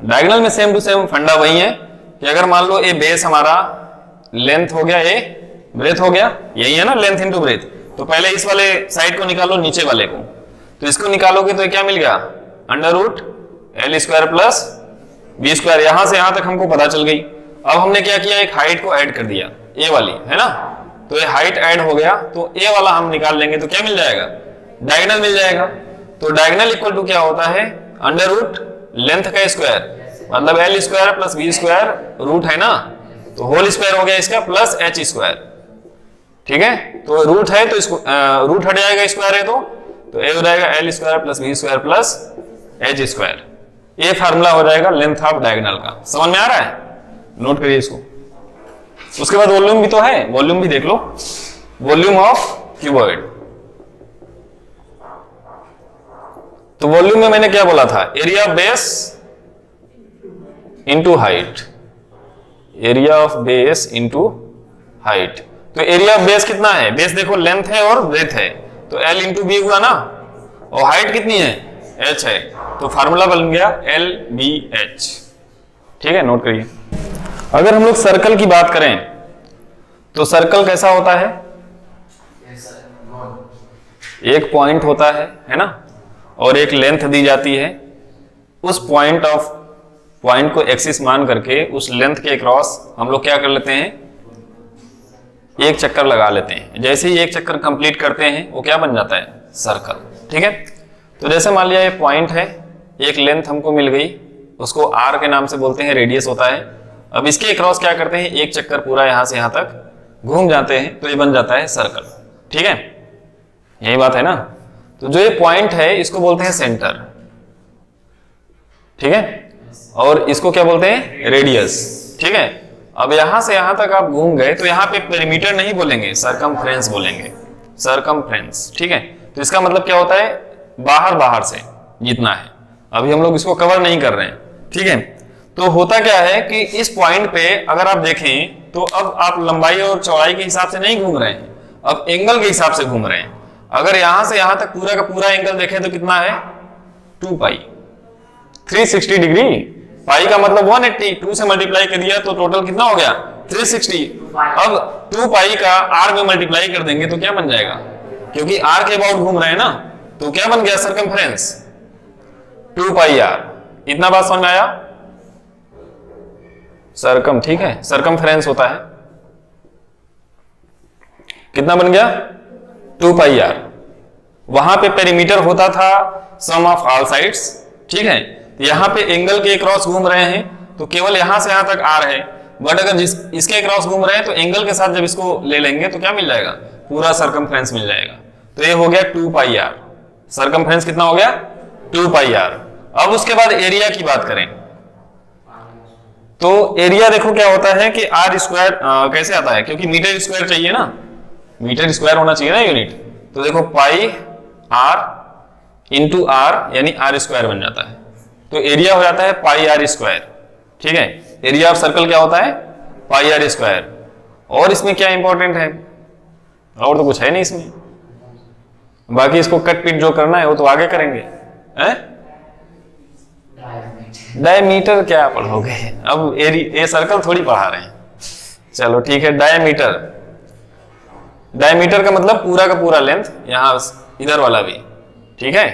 डायगोनल में सेम टू सेम फंडा वही है कि अगर मान लो ये बेस हमारा लेंथ हो गया, ये ब्रेथ हो गया, यही है ना लेंथ इंटू ब्रेथ, तो पहले इस वाले साइड को निकालो, नीचे वाले को, तो इसको निकालोगे तो क्या मिल गया, √L² प्लस B², यहां से यहां तक हमको पता चल गई। अब हमने क्या किया, एक हाइट को ऐड कर दिया, ए वाली है ना, तो ये हाइट ऐड हो गया, तो ए वाला हम निकाल लेंगे तो क्या मिल जाएगा, डायगोनल मिल जाएगा। तो डायगोनल इक्वल टू क्या होता है, √ लेंथ का स्क्वायर, मतलब L² प्लस B², रूट है ना, तो होल स्क्वायर हो गया इसका, प्लस H², ठीक है। तो रूट है तो इसको रूट हट जाएगा, स्क्वायर है तो ए हो जाएगा L² plus B² plus H²। ये फार्मूला हो जाएगा लेंथ ऑफ डायगोनल का। समझ में आ रहा है, नोट करिए इसको। उसके बाद वॉल्यूम भी तो है, वॉल्यूम भी देख लो, वॉल्यूम ऑफ क्यूबॉइड। तो वॉल्यूम में मैंने क्या बोला था, area base into height, area of base into height. तो एरिया ऑफ बेस कितना है? बेस देखो लेंथ है और ब्रेथ है, तो L इंटू बी हुआ ना, और हाइट कितनी है? h है, तो फार्मूला बन गया LBH। ठीक है, नोट करिए। अगर हम लोग सर्कल की बात करें तो सर्कल कैसा होता है? एक पॉइंट होता है ना, और एक लेंथ दी जाती है। उस पॉइंट को एक्सिस मान करके उस लेंथ के क्रॉस हम लोग क्या कर लेते हैं? एक चक्कर लगा लेते हैं। जैसे ही एक चक्कर कंप्लीट करते हैं वो क्या बन जाता है? सर्कल। ठीक है, तो जैसे मान लिया ये पॉइंट है, एक लेंथ हमको मिल गई, उसको R के नाम से बोलते हैं, रेडियस होता है। अब इसके क्रॉस क्या करते हैं? एक चक्कर पूरा यहां से यहां तक घूम जाते हैं, तो ये बन जाता है सर्कल। ठीक है, यही बात है ना। तो जो ये पॉइंट है इसको बोलते हैं सेंटर। ठीक है, और इसको क्या बोलते हैं? रेडियस। ठीक है, अब यहां से यहां तक आप घूम गए तो यहां पे पेरीमीटर नहीं बोलेंगे, सरकमफ्रेंस बोलेंगे, सरकमफ्रेंस। ठीक है, तो इसका मतलब क्या होता है? बाहर से जितना है। अभी हम लोग इसको कवर नहीं कर रहे हैं। ठीक है, तो होता क्या है कि इस पॉइंट पे अगर आप देखें तो अब आप लंबाई और चौड़ाई के हिसाब से नहीं घूम रहे हैं, अब एंगल के हिसाब से घूम रहे हैं। अगर यहां से यहां तक पूरा का पूरा एंगल देखें तो कितना है? 2 पाई, 360 डिग्री। पाई का मतलब 180, 2 से मल्टीप्लाई कर दिया तो टोटल कितना हो गया? 360। अब 2 पाई का R में मल्टीप्लाई कर देंगे तो क्या बन जाएगा? क्योंकि R के अबाउट घूम रहे हैं ना, तो क्या बन गया? Circumference 2 pi R। इतना बात समझ में आया? सरकम, ठीक है, सरकमफ्रेंस होता है। कितना बन गया? 2 पाई R। वहां पे पेरीमीटर होता था सम ऑफ ऑल साइड्स। ठीक है, यहां पे एंगल के क्रॉस घूम रहे हैं तो केवल यहां से यहां तक R है, बट अगर इसके क्रॉस घूम रहे हैं तो एंगल के साथ जब इसको ले लेंगे तो क्या मिल जाएगा? पूरा सरकमफ्रेंस मिल जाएगा। तो ये हो गया 2 पाई R। सरकमफ्रेंस कितना हो गया? 2 पाई R। अब उसके बाद एरिया की बात करें तो एरिया देखो क्या होता है कि R स्क्वायर कैसे आता है? क्योंकि मीटर स्क्वायर चाहिए ना, मीटर स्क्वायर होना चाहिए ना यूनिट। तो देखो पाई R इंटू R यानी R स्क्वायर बन जाता है, तो एरिया हो जाता है पाई R स्क्वायर। ठीक है, एरिया ऑफ सर्कल क्या होता है? पाई R स्क्वायर। और इसमें क्या इंपॉर्टेंट है? और तो कुछ है नहीं इसमें, बाकी इसको कट पिट जो करना है वो तो आगे करेंगे। डायमीटर क्या पढ़ोगे? अब ये सर्कल थोड़ी पढ़ा रहे हैं। चलो ठीक है, डायमीटर। डायमीटर का मतलब पूरा का पूरा लेंथ, यहां इधर वाला भी। ठीक है,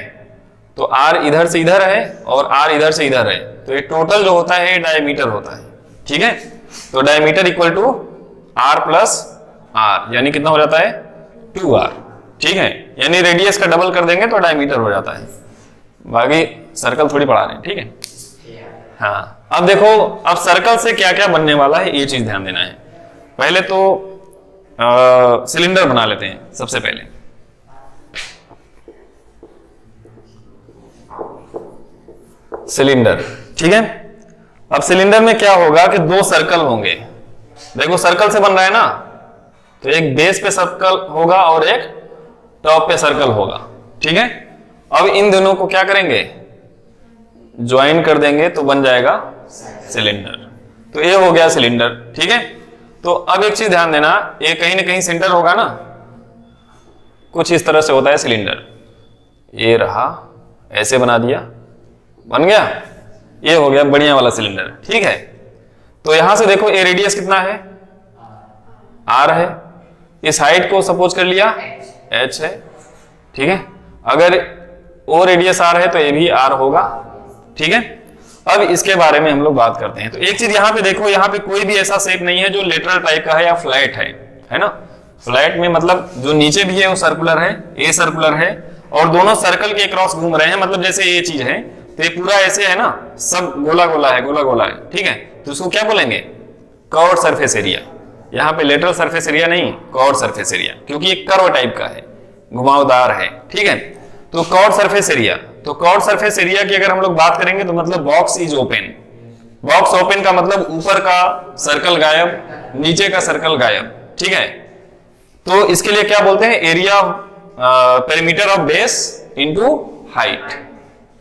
तो R इधर से इधर है और R इधर से इधर है, तो ये टोटल जो होता है डायमीटर होता है। ठीक है, तो diameter equal to R plus R, यानी कितना हो जाता है? 2R। ठीक है, यानी रेडियस का डबल कर देंगे तो डायमीटर हो जाता है। बाकी सर्कल थोड़ी पढ़ा रहे हैं। ठीक है, हाँ। अब देखो, अब सर्कल से क्या क्या बनने वाला है ये चीज ध्यान देना है। पहले तो सिलेंडर बना लेते हैं सबसे पहले। सिलेंडर, ठीक है। अब सिलेंडर में क्या होगा कि 2 सर्कल होंगे। देखो सर्कल से बन रहा है ना, तो एक बेस पे सर्कल होगा और एक टॉप पे सर्कल होगा। ठीक है, अब इन दोनों को क्या करेंगे? ज्वाइन कर देंगे तो बन जाएगा सिलेंडर। तो ये हो गया सिलेंडर। ठीक है, तो अब एक चीज ध्यान देना, ये कहीं ना कहीं सेंटर होगा ना, कुछ इस तरह से होता है सिलेंडर। ये रहा, ऐसे बना दिया, बन गया, ये हो गया बढ़िया वाला सिलेंडर। ठीक है, तो यहां से देखो ये रेडियस कितना है? R है। इस हाइट को सपोज कर लिया H है। ठीक है, अगर ओ रेडियस R है तो ये भी R होगा। ठीक है, अब इसके बारे में हम लोग बात करते हैं। तो एक चीज यहां पे देखो, यहां पे कोई भी ऐसा शेप नहीं है जो लेटरल टाइप का है या फ्लैट है ना। फ्लैट में मतलब जो नीचे भी है वो सर्कुलर है, ए सर्कुलर है, और दोनों सर्कल के क्रॉस घूम रहे हैं। मतलब जैसे ये चीज है तो ये पूरा ऐसे है ना, सब गोला गोला है, गोला गोला है। ठीक है, तो इसको क्या बोलेंगे? Curved surface area. यहाँ पे लेटरल सरफेस एरिया नहीं, कर्व्ड सरफेस एरिया, क्योंकि ये कर्व टाइप का है, घुमावदार है। ठीक है, तो कर्व्ड सरफेस एरिया। तो कर्व्ड सरफेस एरिया की अगर हम लोग बात करेंगे तो मतलब box is open. Box open का मतलब ऊपर का सर्कल गायब, नीचे का सर्कल गायब। ठीक है, तो इसके लिए क्या बोलते हैं? Area perimeter of base into height.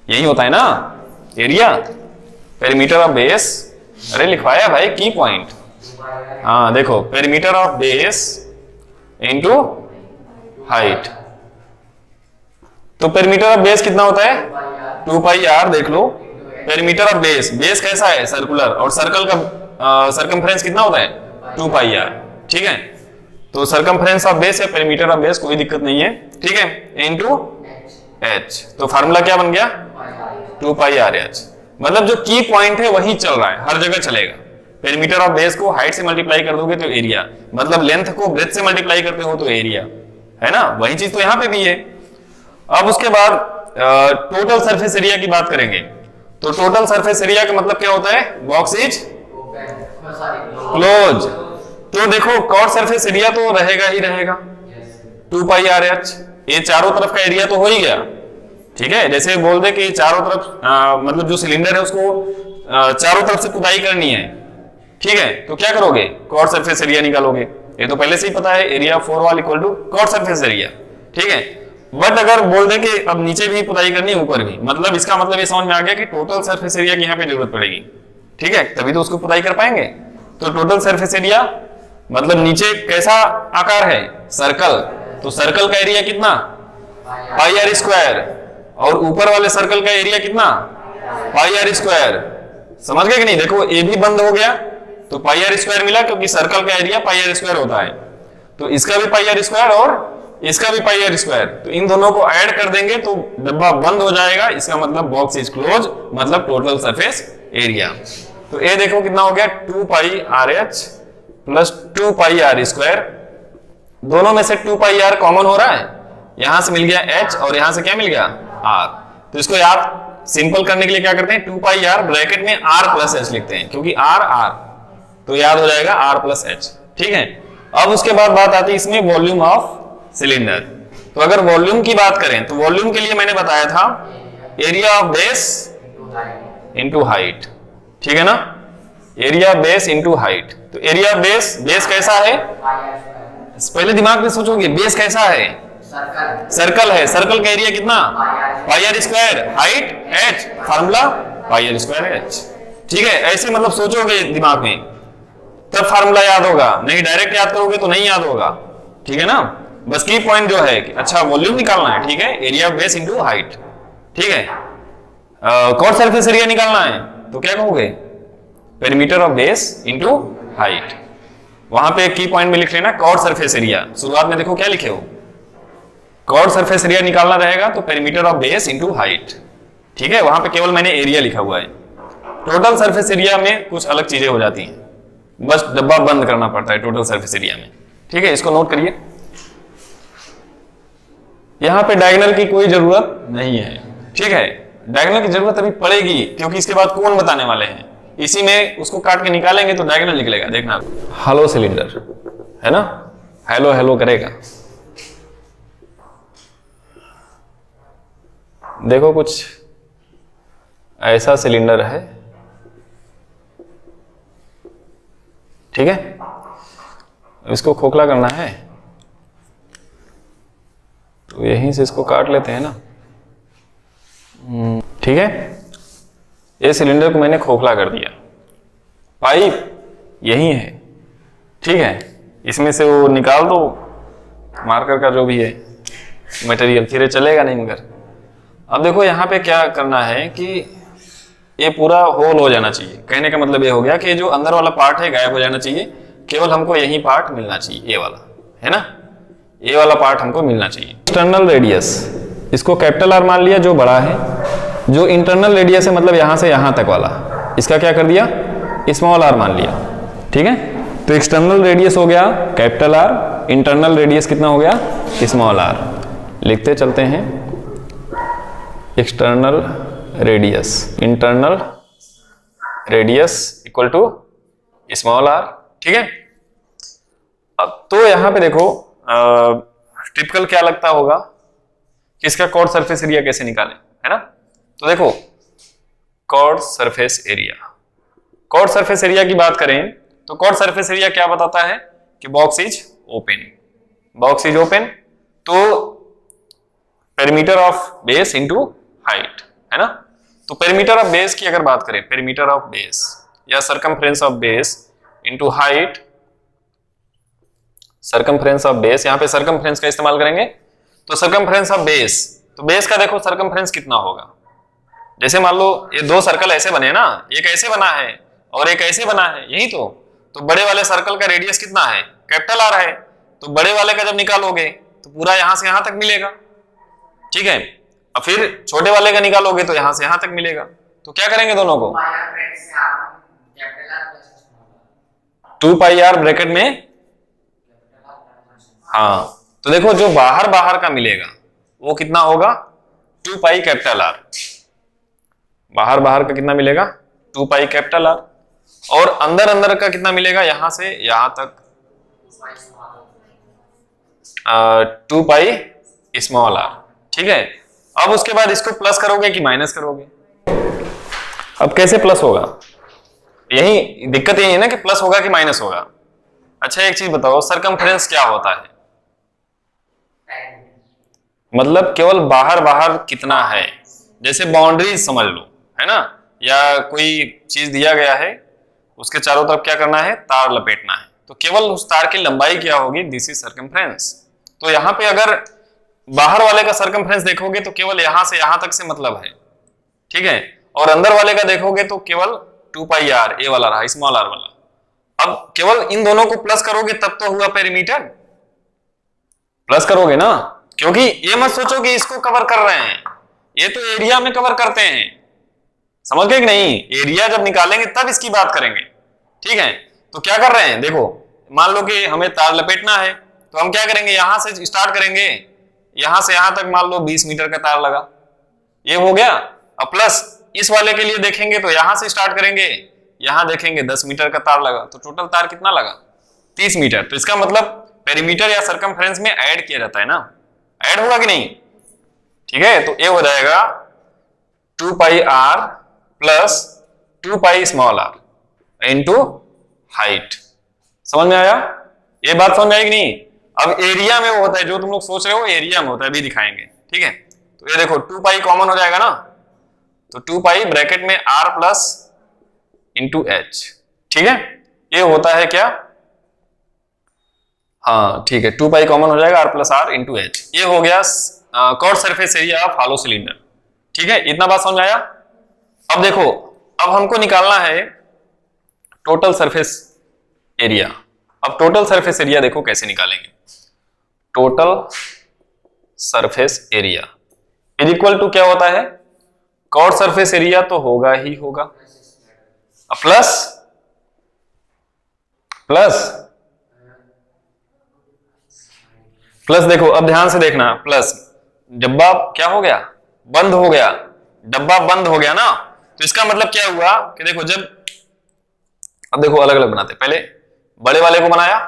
यही होता है ना एरिया, पेरीमीटर ऑफ बेस। अरे लिखवाया भाई की पॉइंट, हाँ देखो, perimeter of base into height. तो पेरीमीटर ऑफ बेस कितना होता है? 2 पाई आर। देख लो, पेरीमीटर ऑफ बेस, बेस कैसा है? सर्कुलर, और सर्कल का सरकमफ्रेंस कितना होता है? 2 पाई आर। ठीक है, तो सरकमफ्रेंस ऑफ बेस या पेरीमीटर ऑफ बेस कोई दिक्कत नहीं है। ठीक है, इनटू एच। तो फार्मूला क्या बन गया? 2 पाई आर एच। मतलब जो की पॉइंट है वही चल रहा है, हर जगह चलेगा। पेरीमीटर ऑफ बेस को हाइट से मल्टीप्लाई कर दोगे तो एरिया, मतलब लेंथ को ब्रेथ से मल्टीप्लाई करते हो तो एरिया, है ना? वही चीज तो यहां पे भी है। अब उसके बाद टोटल सरफेस एरिया की बात करेंगे। तो टोटल सरफेस एरिया का मतलब क्या होता है? Box is close. तो देखो, कॉर्ड सरफेस एरिया तो रहेगा ही रहेगा 2 पाई आर एच। ये चारों तरफ का एरिया तो हो ही गया। ठीक है, जैसे बोल दे कि चारों तरफ मतलब जो सिलेंडर है उसको चारों तरफ से खुदाई करनी है। ठीक है, तो क्या करोगे? कॉर्ड सरफेस एरिया निकालोगे। ये तो पहले से ही पता है, area of 4 wall equal to curved surface area. ठीक है, बट अगर बोल दे कि अब नीचे भी खुदाई करनी है, ऊपर भी, मतलब इसका मतलब ये समझ में आ गया कि टोटल सरफेस एरिया की यहाँ पे जरूरत पड़ेगी। ठीक है, तभी तो उसको खुदाई कर पाएंगे। तो टोटल सरफेस एरिया मतलब नीचे कैसा आकार है? सर्कल। तो सर्कल का एरिया कितना? Pi are square. और ऊपर वाले सर्कल का एरिया कितना? Pi are square. समझ गए कि नहीं? देखो, ए भी बंद हो गया तो पाई आर स्क्वायर मिला, क्योंकि सर्कल का एरिया पाई आर स्क्वायर होता है। तो इसका भी पाई आर स्क्वायर और इसका भी पाई आर स्क्वायर, तो इन दोनों को ऐड कर देंगे तो डब्बा बंद हो जाएगा। इसका मतलब बॉक्स इज क्लोज, मतलब टोटल सरफेस एरिया। तो ये देखो कितना हो गया? 2 pi r h plus 2 pi are square. दोनों में से 2 पाई आर कॉमन हो रहा है, यहां से मिल गया एच और यहां से क्या मिल गया? आर। तो इसको याद सिंपल करने के लिए क्या करते हैं? 2 पाई आर ब्रैकेट में आर प्लस एच लिखते हैं, क्योंकि आर आर, तो याद हो जाएगा आर प्लस एच। ठीक है, अब उसके बाद बात आती है इसमें वॉल्यूम ऑफ सिलेंडर। तो अगर वॉल्यूम की बात करें तो वॉल्यूम के लिए मैंने बताया था area of base into height. ठीक है ना? Area base into height. तो एरिया बेस, बेस कैसा है? पहले दिमाग में सोचोगे, बेस कैसा है? सर्कल है। सर्कल का एरिया कितना? Pi are square. Height h, formula pi are square h. ठीक है, ऐसे मतलब सोचोगे दिमाग में, तब फार्मूला याद होगा। नहीं डायरेक्ट याद करोगे तो नहीं याद होगा। ठीक है ना? बस की पॉइंट जो है कि अच्छा वॉल्यूम निकालना है। ठीक है, एरिया बेस इंटू हाइट। ठीक है, कॉर्ड सरफेस एरिया निकालना है तो क्या कहोगे? Perimeter of base into height. वहां पे की पॉइंट में लिख लेना कॉर्ड सरफेस एरिया। शुरुआत में देखो क्या लिखे हो, कॉर्ड सरफेस एरिया निकालना रहेगा तो perimeter of base into height. ठीक है, वहां पे केवल मैंने एरिया लिखा हुआ है। टोटल सरफेस एरिया में कुछ अलग चीजें हो जाती हैं, बस डब्बा बंद करना पड़ता है टोटल सरफेस एरिया में। ठीक है, इसको नोट करिए। यहां पे डायगोनल की कोई जरूरत नहीं है। ठीक है, डायगोनल की जरूरत अभी पड़ेगी, क्योंकि इसके बाद कौन बताने वाले हैं। इसी में उसको काट के निकालेंगे तो डायगोनल निकलेगा। देखना, हेलो सिलेंडर है ना, हेलो हेलो करेगा। देखो कुछ ऐसा सिलेंडर है। ठीक है, इसको खोखला करना है तो यहीं से इसको काट लेते हैं ना। ठीक है, ये सिलेंडर को मैंने खोखला कर दिया। पाइप यही है। ठीक है, इसमें से वो निकाल दो मार्कर का जो भी है मटेरियल, फिर चलेगा नहीं। मगर अब देखो यहाँ पे क्या करना है कि ये पूरा होल हो जाना चाहिए। कहने का मतलब ये हो गया कि जो अंदर वाला पार्ट है गायब हो जाना चाहिए, केवल हमको यही पार्ट मिलना चाहिए, ये वाला है ना, ये वाला पार्ट हमको मिलना चाहिए। एक्सटर्नल रेडियस, इसको कैपिटल आर मान लिया जो बड़ा है। जो इंटरनल रेडियस है मतलब यहां से यहां तक वाला, इसका क्या कर दिया? स्मॉल आर मान लिया। ठीक है, तो एक्सटर्नल रेडियस हो गया कैपिटल आर, इंटरनल रेडियस कितना हो गया? Small R. लिखते चलते हैं, external radius, internal radius equal to small R. ठीक है, अब तो यहां पे देखो टिपिकल क्या लगता होगा कि इसका कॉर्ड सरफेस एरिया कैसे निकालें, है ना। तो देखो curved surface area, curved surface area की बात करें तो कॉर्ड सरफेस एरिया क्या बताता है कि box is open, box is open. तो perimeter of base into height, है ना। तो पेरीमीटर ऑफ बेस की अगर बात करें, पेरीमीटर ऑफ बेस या circumference of base into height circumference of base, यहां पे सरकमफ्रेंस का इस्तेमाल करेंगे, तो सरकमफ्रेंस ऑफ बेस, तो बेस का देखो सरकमफ्रेंस कितना होगा। जैसे मान लो ये दो सर्कल ऐसे बने ना, एक ऐसे बना है और एक ऐसे बना है, यही तो बड़े वाले सर्कल का रेडियस कितना है, कैपिटल आर है, तो बड़े वाले का जब निकालोगे तो पूरा यहां से यहां तक मिलेगा, ठीक है। अब फिर छोटे वाले का निकालोगे तो यहां से यहां तक मिलेगा, तो क्या करेंगे दोनों को, 2 पाई आर ब्रैकेट में, हाँ, तो देखो जो बाहर बाहर का मिलेगा वो कितना होगा, 2 पाई कैपिटल आर, बाहर बाहर का कितना मिलेगा, 2 पाई कैपिटल आर, और अंदर अंदर का कितना मिलेगा, यहां से यहां तक 2 पाई स्मॉल आर, ठीक है। अब उसके बाद इसको प्लस करोगे कि माइनस करोगे, अब कैसे प्लस होगा, यही दिक्कत यही है ना कि प्लस होगा कि माइनस होगा। अच्छा एक चीज बताओ, सरकमफ्रेंस क्या होता है, मतलब केवल बाहर बाहर कितना है, जैसे बाउंड्रीज समझ लो, है ना, या कोई चीज दिया गया है उसके चारों तरफ क्या करना है, तार लपेटना है, तो केवल उस तार की लंबाई क्या होगी, दिस इज सरकमफ्रेंस। तो यहाँ पे अगर बाहर वाले का सरकमफ्रेंस देखोगे तो केवल यहां से यहां तक से मतलब है, ठीक है, और अंदर वाले का देखोगे तो केवल 2 पाई आर, ए वाला रहा, स्मॉल आर वाला। अब केवल इन दोनों को प्लस करोगे तब तो हुआ पेरीमीटर, प्लस करोगे ना, क्योंकि ये मत सोचो कि इसको कवर कर रहे हैं, ये तो एरिया में कवर करते हैं, समझ गए कि नहीं, एरिया जब निकालेंगे तब इसकी बात करेंगे, ठीक है। तो क्या कर रहे हैं, देखो मान लो कि हमें तार लपेटना है, तो हम क्या करेंगे, यहां से स्टार्ट करेंगे, यहां से यहां तक मान लो 20 मीटर का तार लगा, ये हो गया। अब प्लस इस वाले के लिए देखेंगे तो यहां से स्टार्ट करेंगे, यहां देखेंगे 10 मीटर का तार लगा, तो टोटल तार कितना लगा, 30 मीटर। तो इसका मतलब पेरीमीटर या सरकमफ्रेंस में ऐड किया जाता है ना, ऐड होगा कि नहीं, ठीक है। तो ये हो जाएगा 2 pi are plus 2 pi small r into height, समझ में आया, ये बात समझ में आएगी नहीं। अब एरिया में वो होता है जो तुम लोग सोच रहे हो, एरिया में होता है, अभी दिखाएंगे, ठीक है। तो ये देखो 2 पाई कॉमन हो जाएगा ना, तो 2 पाई ब्रैकेट में आर प्लस इंटू एच, ठीक है, ये होता है क्या, हाँ ठीक है, 2 पाई कॉमन हो जाएगा, are plus are into H, ये हो गया curved surface area of hollow cylinder, ठीक है, इतना बात समझ में आया। अब देखो, अब हमको निकालना है टोटल सरफेस एरिया। अब टोटल सरफेस एरिया देखो कैसे निकालेंगे, total surface area is equal to क्या होता है, कॉर्ड सरफेस एरिया तो होगा ही होगा, प्लस प्लस प्लस देखो, अब ध्यान से देखना, प्लस डब्बा क्या हो गया, बंद हो गया, डब्बा बंद हो गया ना, तो इसका मतलब क्या हुआ कि देखो जब, अब देखो अलग अलग बनाते, पहले बड़े वाले को बनाया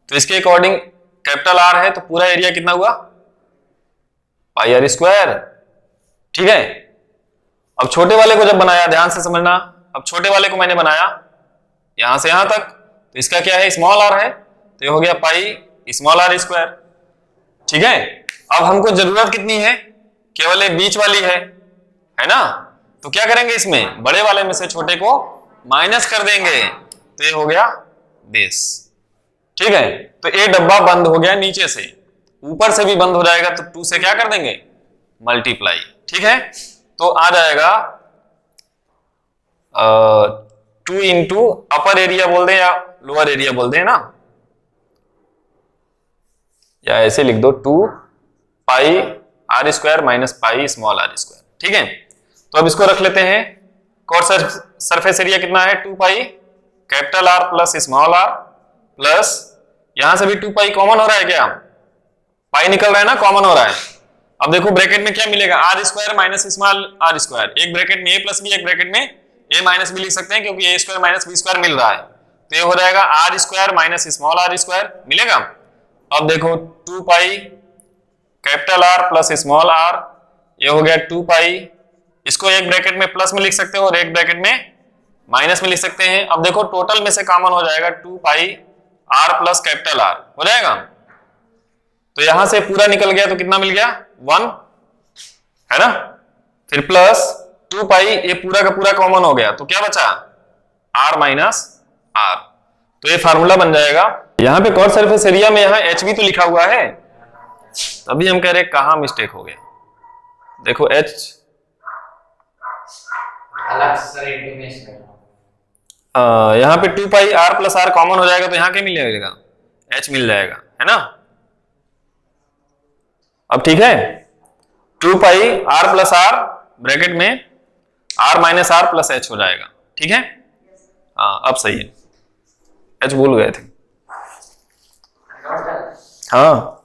तो इसके अकॉर्डिंग कैपिटल आर है, तो पूरा एरिया कितना हुआ, पाई आर स्क्वायर, ठीक है। अब छोटे वाले को जब बनाया, ध्यान से समझना, अब छोटे वाले को मैंने बनाया यहां से यहां तक, तो इसका क्या है, स्मॉल आर है, तो ये हो गया पाई स्मॉल आर स्क्वायर, ठीक है। अब हमको जरूरत कितनी है, केवल ये बीच वाली है ना, तो क्या करेंगे, इसमें बड़े वाले में से छोटे को माइनस कर देंगे, तो ये हो गया बेस, ठीक है। तो ये डब्बा बंद हो गया नीचे से, ऊपर से भी बंद हो जाएगा, तो 2 से क्या कर देंगे, मल्टीप्लाई, ठीक है। तो आ जाएगा 2 इंटू अपर एरिया बोल दें या लोअर एरिया बोल दें ना, या ऐसे लिख दो 2 pi are square minus pi small are square, ठीक है। तो अब इसको रख लेते हैं, कॉर्ड सरफेस एरिया कितना है, 2 pi capital R plus small R, plus यहां से भी 2 पाई कॉमन हो रहा है, क्या पाई निकल रहा है ना, कॉमन हो रहा है। अब देखो ब्रैकेट में क्या मिलेगा, R square minus small are square, एक ब्रैकेट में ए प्लस बी, एक ब्रैकेट में ए माइनस बी लिख सकते हैं, क्योंकि A square minus B square मिल रहा है, तो ये हो जाएगा R square minus small are square मिलेगा। अब देखो 2 pi capital R plus small R, ये हो गया 2 पाई, इसको एक ब्रैकेट में प्लस में लिख सकते हो और एक ब्रैकेट में माइनस में लिख सकते हैं। अब देखो टोटल में से कॉमन हो जाएगा 2 pi are plus capital R हो जाएगा, तो यहां से पूरा निकल गया, तो कितना मिल गया 1, है ना, फिर प्लस 2 पाई, ये पूरा का पूरा कॉमन हो गया, तो क्या बचा आर माइनस आर। तो ये फार्मूला बन जाएगा। यहाँ पे कॉट सरफेस एरिया में यहाँ एच भी तो लिखा हुआ है, तभी हम कह रहे कहाँ मिस्टेक हो गया। देखो एच अलग सर इंटीमेशन यहाँ पे 2 pi are plus are common हो जाएगा तो यहाँ क्या मिल जाएगा, एच मिल जाएगा, है ना। अब ठीक है, 2 pi are plus R bracket में R minus R plus H हो जाएगा, ठीक है। हाँ अब सही है, एच भूल गए थे। हाँ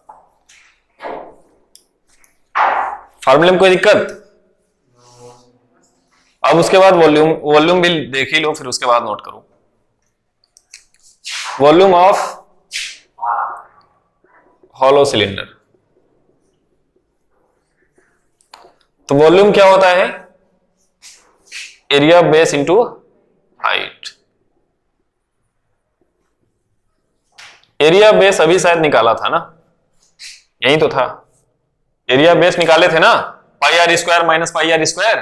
फार्मूले में कोई दिक्कत। अब उसके बाद वॉल्यूम भी देख ही लो, फिर उसके बाद नोट करो। वॉल्यूम ऑफ हॉलो सिलेंडर, तो वॉल्यूम क्या होता है, area base into height. Area base अभी शायद निकाला था ना, यही तो था, एरिया बेस निकाले थे ना, pi are square minus pi are square.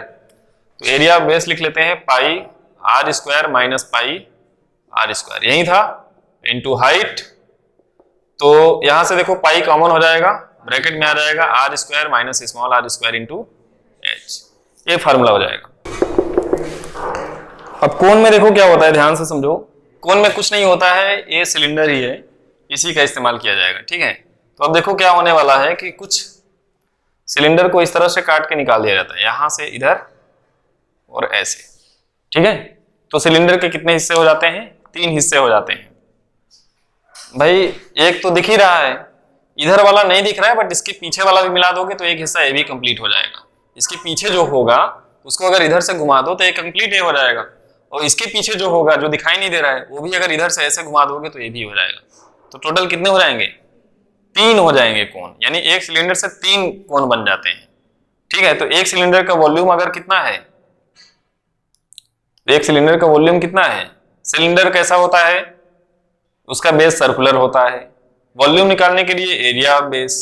तो एरिया बेस लिख लेते हैं pi are square minus pi are square, यही था, इंटू हाइट। तो यहां से देखो पाई कॉमन हो जाएगा, ब्रैकेट में आ जाएगा R square minus small are square into H, ये फार्मूला हो जाएगा। अब कोन में देखो क्या होता है, ध्यान से समझो। कोन में कुछ नहीं होता है, ये सिलेंडर ही है, इसी का इस्तेमाल किया जाएगा, ठीक है। तो अब देखो क्या होने वाला है कि कुछ सिलेंडर को इस तरह से काट के निकाल दिया जाता है, यहां से इधर और ऐसे, ठीक है। तो सिलेंडर के कितने हिस्से हो जाते हैं, 3 हिस्से हो जाते हैं। भाई एक तो दिख ही रहा है, इधर वाला नहीं दिख रहा है, बट इसके पीछे वाला भी मिला दोगे तो एक हिस्सा ये भी कंप्लीट हो जाएगा। इसके पीछे जो होगा उसको अगर इधर से घुमा दो तो ये कंप्लीट ये हो जाएगा, और इसके पीछे जो होगा जो दिखाई नहीं दे रहा है वो भी अगर इधर से ऐसे घुमा दोगे तो ये भी हो जाएगा। तो टोटल कितने हो जाएंगे, 3 हो जाएंगे कोन, यानी एक सिलेंडर से 3 कोन बन जाते हैं, ठीक है। तो एक सिलेंडर का वॉल्यूम अगर कितना है, एक सिलेंडर का वॉल्यूम कितना है, सिलेंडर कैसा होता है, उसका बेस सर्कुलर होता है। वॉल्यूम निकालने के लिए एरिया बेस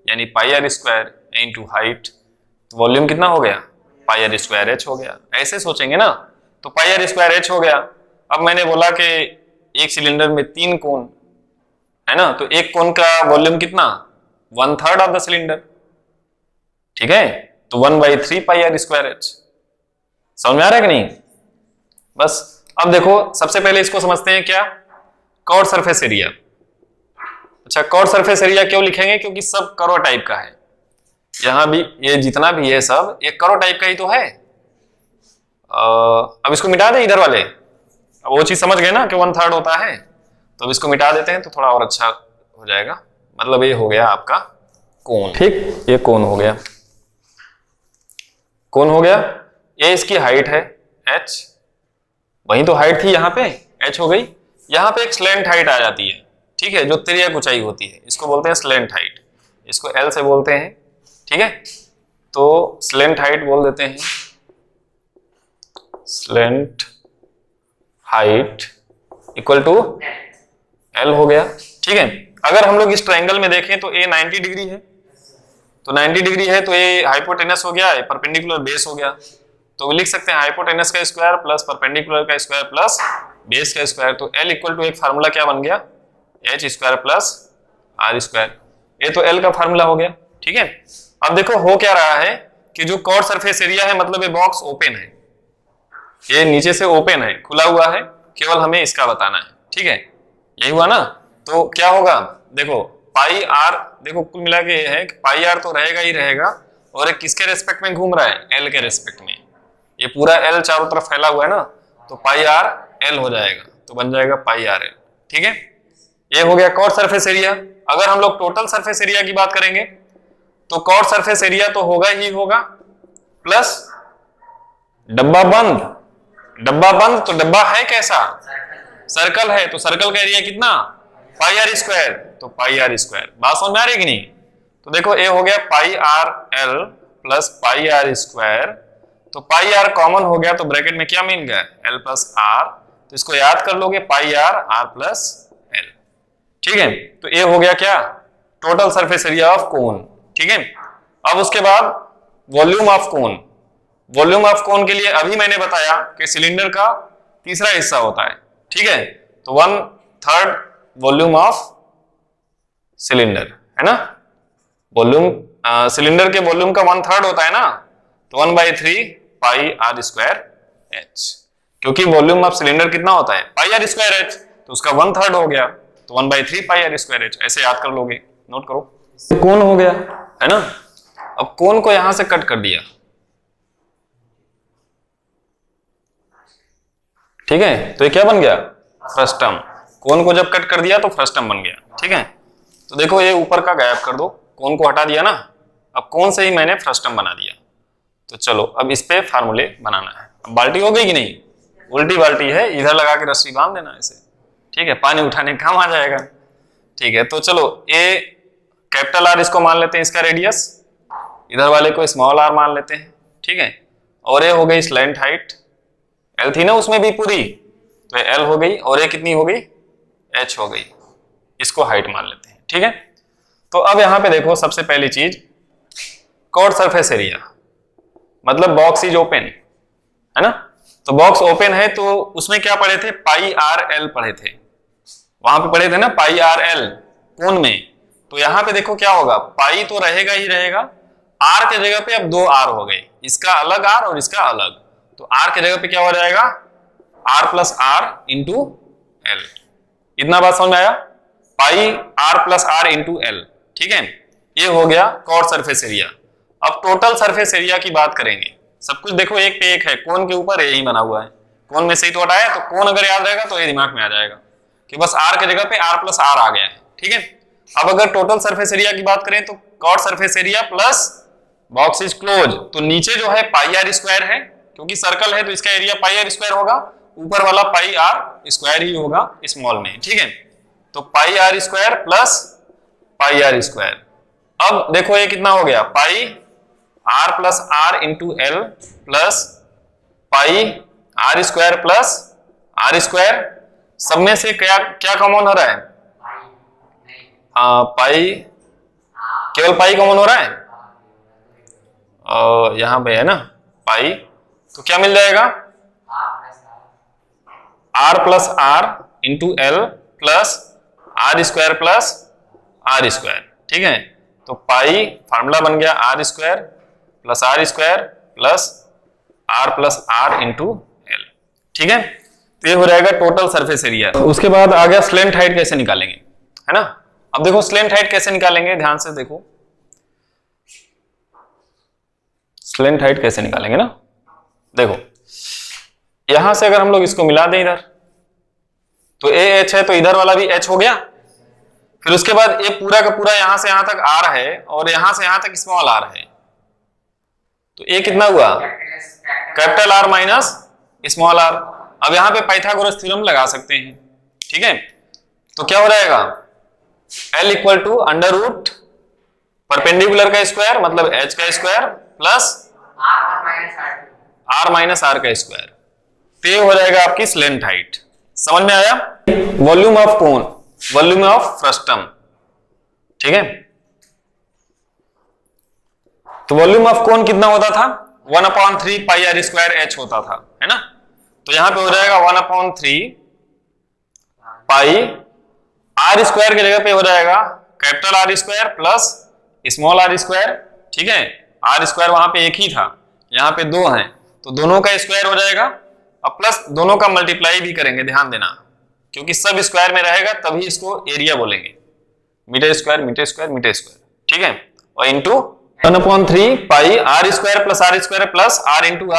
यानी पाई आर स्क्वायर इनटू हाइट, तो वॉल्यूम कितना हो गया, पाई आर स्क्वायर एच हो गया। ऐसे सोचेंगे ना, तो पाई आर स्क्वायर एच हो गया। अब मैंने बोला कि एक सिलेंडर में 3 कोन है ना, तो एक कोन का वॉल्यूम कितना, 1/3 ऑफ द सिलेंडर, ठीक है। तो 1/3 पाई आर स्क्वायर एच, समझ में आ रहा है कि नहीं। बस अब देखो सबसे पहले इसको समझते हैं, क्या, कॉर्ड सरफेस एरिया। अच्छा कॉर्ड सरफेस एरिया क्यों लिखेंगे, क्योंकि सब कर्व टाइप का है, यहां भी ये जितना भी है सब एक कर्व टाइप का ही तो है। अब इसको मिटा दें इधर वाले, अब वो चीज समझ गए ना कि 1/3 होता है, तो अब इसको मिटा देते हैं तो थोड़ा और अच्छा हो जाएगा। मतलब ये हो गया आपका कोन, ठीक, ये कोन हो गया, कोन हो गया। ये इसकी हाइट है h, वही तो हाइट थी यहाँ पे, h हो गई। यहाँ पे एक स्लैंट हाइट आ जाती है, ठीक है, जो तिर्यक ऊंचाई होती है, इसको बोलते हैं स्लैंट हाइट, इसको L से बोलते हैं, ठीक है। तो स्लैंट हाइट बोल देते हैं, slant height equal to L हो गया, ठीक है। अगर हम लोग इस ट्रायंगल में देखें तो A 90 डिग्री है, तो 90 डिग्री है तो ये हाइपोटेनस हो गया, परपेंडिकुलर बेस हो गया। तो लिख सकते हैं हाइपोटेनस का स्क्वायर प्लस परपेंडिकुलर का स्क्वायर प्लस बेस का स्क्वायर। तो L इक्वल टू एक फार्मूला क्या बन गया, h square plus are square. ये तो L का फार्मूला हो गया, ठीक है। अब देखो हो क्या रहा है कि जो कॉर्ड सरफेस एरिया है, मतलब ये बॉक्स ओपन है, ये नीचे से ओपन है, खुला हुआ है, केवल हमें इसका बताना है, ठीक है। यही हुआ ना, तो क्या होगा, देखो पाई आर, देखो कुल मिला के ये है कि पाई आर तो रहेगा ही रहेगा, और एक किसके रेस्पेक्ट में घूम रहा है, L के रेस्पेक्ट में। ये पूरा L चारों तरफ फैला हुआ है ना, तो पाई आर L हो जाएगा, तो बन जाएगा पाई आर L, ठीक है। ये हो गया कॉर्ड सरफेस एरिया। अगर हम लोग टोटल सरफेस एरिया की बात करेंगे तो कॉर्ड सरफेस एरिया तो होगा ही होगा, प्लस डब्बा बंद, डब्बा बंद तो डब्बा है कैसा, सर्कल है, तो सर्कल का एरिया कितना, पाई आर स्क्वायर, तो पाई आर स्क्वायर। बात समझ में आ रही कि नहीं। तो देखो ये हो गया pi r L plus pi are square, तो पाई आर कॉमन हो गया, तो ब्रैकेट में क्या मिल गया, L प्लस आर, तो इसको याद कर लोगे पाई आर आर प्लस L, ठीक है। तो ये हो गया क्या, टोटल सरफेस एरिया ऑफ कोन, ठीक है। अब उसके बाद volume of cone, volume of cone के लिए अभी मैंने बताया कि सिलेंडर का तीसरा हिस्सा होता है, ठीक है। तो थर्ड वॉल्यूम ऑफ सिलेंडर, है ना। वॉल्यूम सिलेंडर के वॉल्यूम का 1/3 होता है ना, तो 1/3 पाई आर स्क्वायर एच, क्योंकि वॉल्यूम ऑफ सिलेंडर कितना होता है पाई आर स्क्वायर एच, तो उसका 1/3 हो गया, तो 1/3 पाई आर स्क्वायर एच, ऐसे याद कर लोगे। नोट करो, कोण हो गया, है ना। अब कोण को यहां से कट कर दिया, ठीक है, तो ये क्या बन गया, फ्रस्टम। कोण को जब कट कर दिया तो फ्रस्टम बन गया, ठीक है। तो देखो ये ऊपर का गायब कर दो, कोण को हटा दिया ना, अब कोण से ही मैंने फ्रस्टम बना दिया। तो चलो अब इस पे फार्मूले बनाना है। अब बाल्टी हो गई कि नहीं, उल्टी बाल्टी है, इधर लगा के रस्सी बांध देना ऐसे, ठीक है, पानी उठाने का काम आ जाएगा, ठीक है। तो चलो ए कैपिटल आर इसको मान लेते हैं, इसका रेडियस, इधर वाले को स्मॉल आर मान लेते हैं, ठीक है। और ये हो गई स्लैंट हाइट, एल थी ना उसमें भी पूरी, तो एल हो गई, और ये कितनी हो गई, एच हो गई, इसको हाइट मान लेते हैं, ठीक है। तो अब यहां पे देखो सबसे पहली चीज कॉर्ड सरफेस एरिया, मतलब बॉक्स इज ओपन, है ना। तो बॉक्स ओपन है तो उसमें क्या पढ़े थे, पाई आर एल पढ़े थे, वहां पे पढ़े थे ना पाई आर एल कोण में। तो यहां पे देखो क्या होगा, पाई तो रहेगा ही रहेगा, आर के जगह पे अब 2 आर हो गए, इसका अलग आर और इसका अलग, तो आर के जगह पे क्या हो जाएगा, are plus are into l. इतना बात समझ में आया, pi are plus are into L, ठीक है। ये हो गया कॉर्ड सरफेस एरिया। अब टोटल सरफेस एरिया की बात करेंगे, सब कुछ देखो एक पे एक है, कोण के ऊपर यही बना हुआ है, कोण में से ही तो हटाया, तो कोण अगर याद रहेगा तो ये दिमाग में आ जाएगा कि बस आर के जगह पे आर प्लस आर आ गया है, ठीक है। अब अगर टोटल सरफेस एरिया की बात करें तो curved surface area plus box is close, तो नीचे जो है पाई आर स्क्वायर है, क्योंकि सर्कल है तो इसका एरिया पाई आर स्क्वायर होगा, ऊपर वाला पाई आर स्क्वायर ही होगा स्मॉल में, ठीक है। तो pi are square plus pi are square. अब देखो ये कितना हो गया, pi are plus are into L plus pi are square plus are square, सब में से क्या क्या कॉमन हो रहा है, पाई, केवल पाई कॉमन हो रहा है, यहां पे है ना पाई, तो क्या मिल जाएगा, are plus are into L plus are square, ठीक है। तो पाई फार्मूला बन गया R square plus R plus are into L, ठीक है। तो ये हो जाएगा टोटल सरफेस एरिया। उसके बाद आ गया स्लैंट हाइट कैसे निकालेंगे, है ना। अब देखो स्लैंट हाइट कैसे निकालेंगे, ध्यान से देखो, स्लैंट हाइट कैसे निकालेंगे ना, देखो यहां से अगर हम लोग इसको मिला दें इधर, तो ए एच है तो इधर वाला भी एच हो गया, फिर उसके बाद ये पूरा का पूरा यहां से यहां तक आर है और यहां से यहां तक स्मॉल आर है, तो ए कितना हुआ, capital R minus small R. अब यहां पे पाइथागोरस थ्योरम लगा सकते हैं, ठीक है। तो क्या हो जाएगा, L equal to under root perpendicular का स्क्वायर मतलब h का square plus r minus R का स्क्वायर, तो ये हो जाएगा आपकी स्लैंट हाइट। समझ में आया। Volume of cone, volume of frustum, ठीक है। तो वॉल्यूम ऑफ कोन कितना होता था, 1/3 पाई आर स्क्वायर एच होता था, है ना। तो यहां पे हो जाएगा 1/3 पाई आर स्क्वायर की जगह पे हो जाएगा capital R square plus small are square, ठीक है। आर स्क्वायर वहां पे एक ही था, यहाँ पे 2 हैं, तो दोनों का स्क्वायर हो जाएगा, अब प्लस दोनों का मल्टीप्लाई भी करेंगे, ध्यान देना, क्योंकि सब स्क्वायर में रहेगा तभी इसको एरिया बोलेंगे, metre square metre square metre square, ठीक है। और into 1/3 pi are square plus are into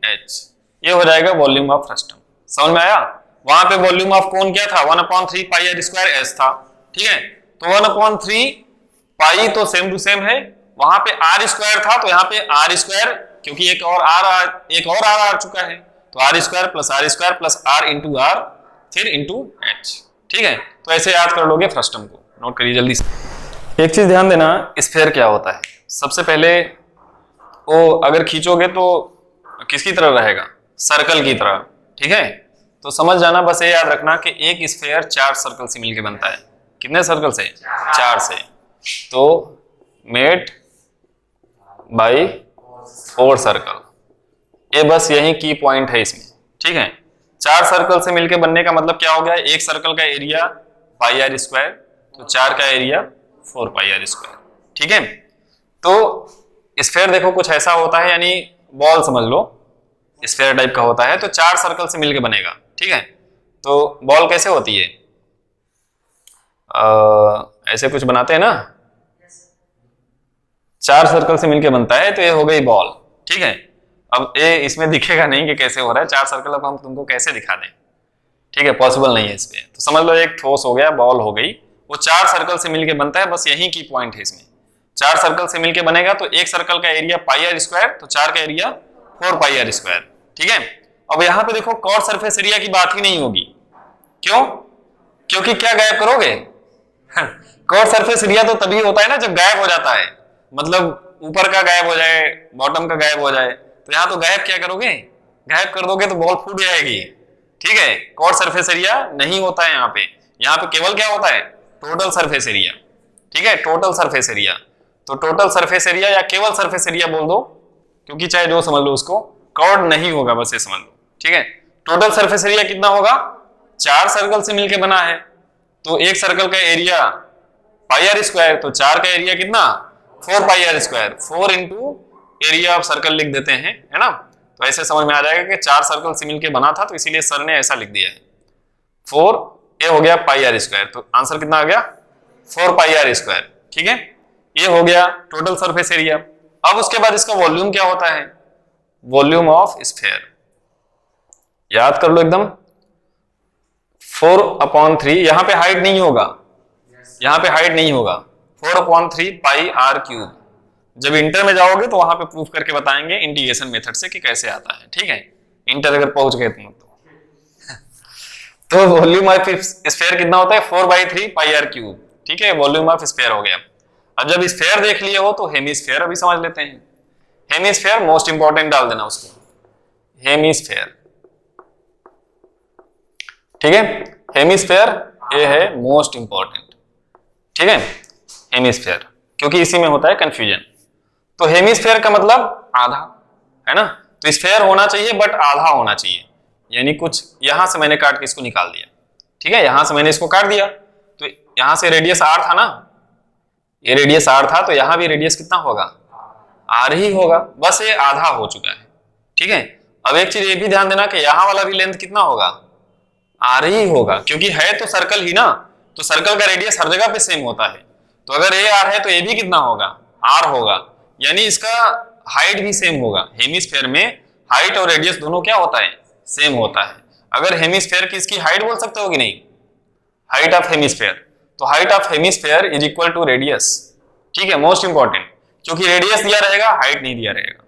H, ये हो जाएगा वॉल्यूम ऑफ फ्रस्टम। समझ में आया। वहां पे वॉल्यूम ऑफ कोन क्या था, 1/3 पाई आर स्क्वायर एच था, ठीक है। तो 1/3 पाई तो सेम टू सेम है, वहां पे आर स्क्वायर था तो यहाँ पे आर स्क्वायर, क्योंकि एक और आर आ चुका है, तो R square plus are into R फिर इंटू एच, ठीक है। तो ऐसे याद कर लोगे फ्रस्टम को, नोट करिए जल्दी से। एक चीज ध्यान देना, स्फीयर क्या होता है। सबसे पहले वो अगर खींचोगे तो किसकी तरह रहेगा, सर्कल की तरह, ठीक है। तो समझ जाना, बस ये याद रखना कि एक स्फीयर 4 सर्कल से मिलकर बनता है। कितने सर्कल से, 4 से, तो मेड बाई 4 सर्कल, ये बस यही की पॉइंट है इसमें, ठीक है। 4 सर्कल से मिलके बनने का मतलब क्या हो गया, एक सर्कल का एरिया पाई आर स्क्वायर, तो 4 का एरिया 4 पाई आर स्क्वायर। ठीक है, तो स्फेयर देखो कुछ ऐसा होता है, यानी बॉल समझ लो स्फेयर टाइप का होता है, तो 4 सर्कल से मिलके बनेगा। ठीक है, तो बॉल कैसे होती है, ऐसे कुछ बनाते हैं ना, 4 सर्कल से मिलके बनता है, तो ये हो गई बॉल। ठीक है, अब ये इसमें दिखेगा नहीं कि कैसे हो रहा है 4 सर्कल, अब हम तुमको कैसे दिखा दें। ठीक है, पॉसिबल नहीं है इसमें, तो समझ लो एक ठोस हो गया, बॉल हो गई, वो 4 सर्कल से मिलके बनता है, बस यही की पॉइंट है इसमें। 4 सर्कल से मिलके बनेगा तो एक सर्कल का एरिया पाई आर स्क्वायर, तो 4 का एरिया 4 पाई आर स्क्वायर। ठीक है, अब यहां पे देखो कॉर्ड सरफेस एरिया की बात ही नहीं होगी, क्यों, क्योंकि क्या गायब करोगे कॉर्ड सरफेस एरिया तो तभी होता है ना जब गायब हो जाता है, मतलब ऊपर का गायब हो जाए, बॉटम का गायब हो जाए, तो यहां तो गायब क्या करोगे, गायब कर दोगे तो बॉल फूट जाएगी। ठीक है, कॉर्ड सरफेस एरिया नहीं होता है यहाँ पे केवल क्या होता है, टोटल सरफेस एरिया। ठीक है, टोटल सरफेस एरिया, तो टोटल सरफेस एरिया या केवल सरफेस एरिया बोल दो, क्योंकि चाहे जो समझ लो उसको, कॉर्ड नहीं होगा, बस ये समझ लो। ठीक है, टोटल सरफेस एरिया कितना होगा, 4 सर्कल से मिलके बना है, तो एक सर्कल का एरिया पाई आर स्क्वायर, तो 4 का एरिया कितना 4 pi are square, 4 into area of circle लिख देते हैं, है ना, तो ऐसे समझ में आ जाएगा कि 4 सर्कल से मिलके बना था, तो इसीलिए सर ने ऐसा लिख दिया है 4, ये हो गया पाई आर स्क्वायर, तो आंसर कितना आ गया 4 पाई आर स्क्वायर। ठीक है, ये हो गया टोटल सरफेस एरिया। अब उसके बाद इसका वॉल्यूम क्या होता है, वॉल्यूम ऑफ स्फेयर, याद कर लो एकदम, 4/3, यहां पे हाइट नहीं होगा, यहां पे हाइट नहीं होगा, 4/3 पाई आर क्यूब। जब इंटर में जाओगे तो वहां पे प्रूफ करके बताएंगे इंटीग्रेशन मेथड से कि कैसे आता है। ठीक है, इंटर अगर पहुंच गए तुम तो वॉल्यूम ऑफ स्फेयर कितना होता है 4/3 पाई आर क्यूब। ठीक है, वॉल्यूम ऑफ स्फेयर हो गया। अब जब स्फेयर देख लिए हो तो हेमिस्फेयर अभी समझ लेते हैं। हेमिस्फेयर मोस्ट इंपॉर्टेंट डाल देना उसको, हेमिस्फेयर। ठीक है, हेमिस्फेयर ये है मोस्ट इंपॉर्टेंट। ठीक है, हेमिस्फेयर, क्योंकि इसी में होता है कंफ्यूजन। तो हेमिस्फेयर का मतलब आधा, है ना, तो स्फेयर होना चाहिए बट आधा होना चाहिए, यानी कुछ यहां से मैंने काट के इसको निकाल दिया। ठीक है, यहां से मैंने इसको काट दिया, तो यहां से रेडियस r था ना, ये रेडियस r था, तो यहां भी रेडियस कितना होगा r ही होगा, बस ये आधा हो चुका है। ठीक है, अब एक चीज ये भी ध्यान देना कि यहां वाला भी लेंथ कितना होगा r ही होगा, क्योंकि है तो सर्कल ही ना, तो सर्कल का रेडियस हर जगह पे सेम होता है, तो अगर ये r है तो ये भी कितना होगा r होगा, यानी इसका हाइट भी सेम होगा। हेमिस्फेयर में हाइट और रेडियस दोनों क्या होता है, सेम होता है। अगर हेमिस्फेयर की इसकी हाइट बोल सकते हो कि नहीं, हाइट ऑफ हेमिस्फेयर, तो height of hemisphere is equal to radius. ठीक है, मोस्ट इंपॉर्टेंट, क्योंकि रेडियस दिया रहेगा हाइट नहीं दिया रहेगा।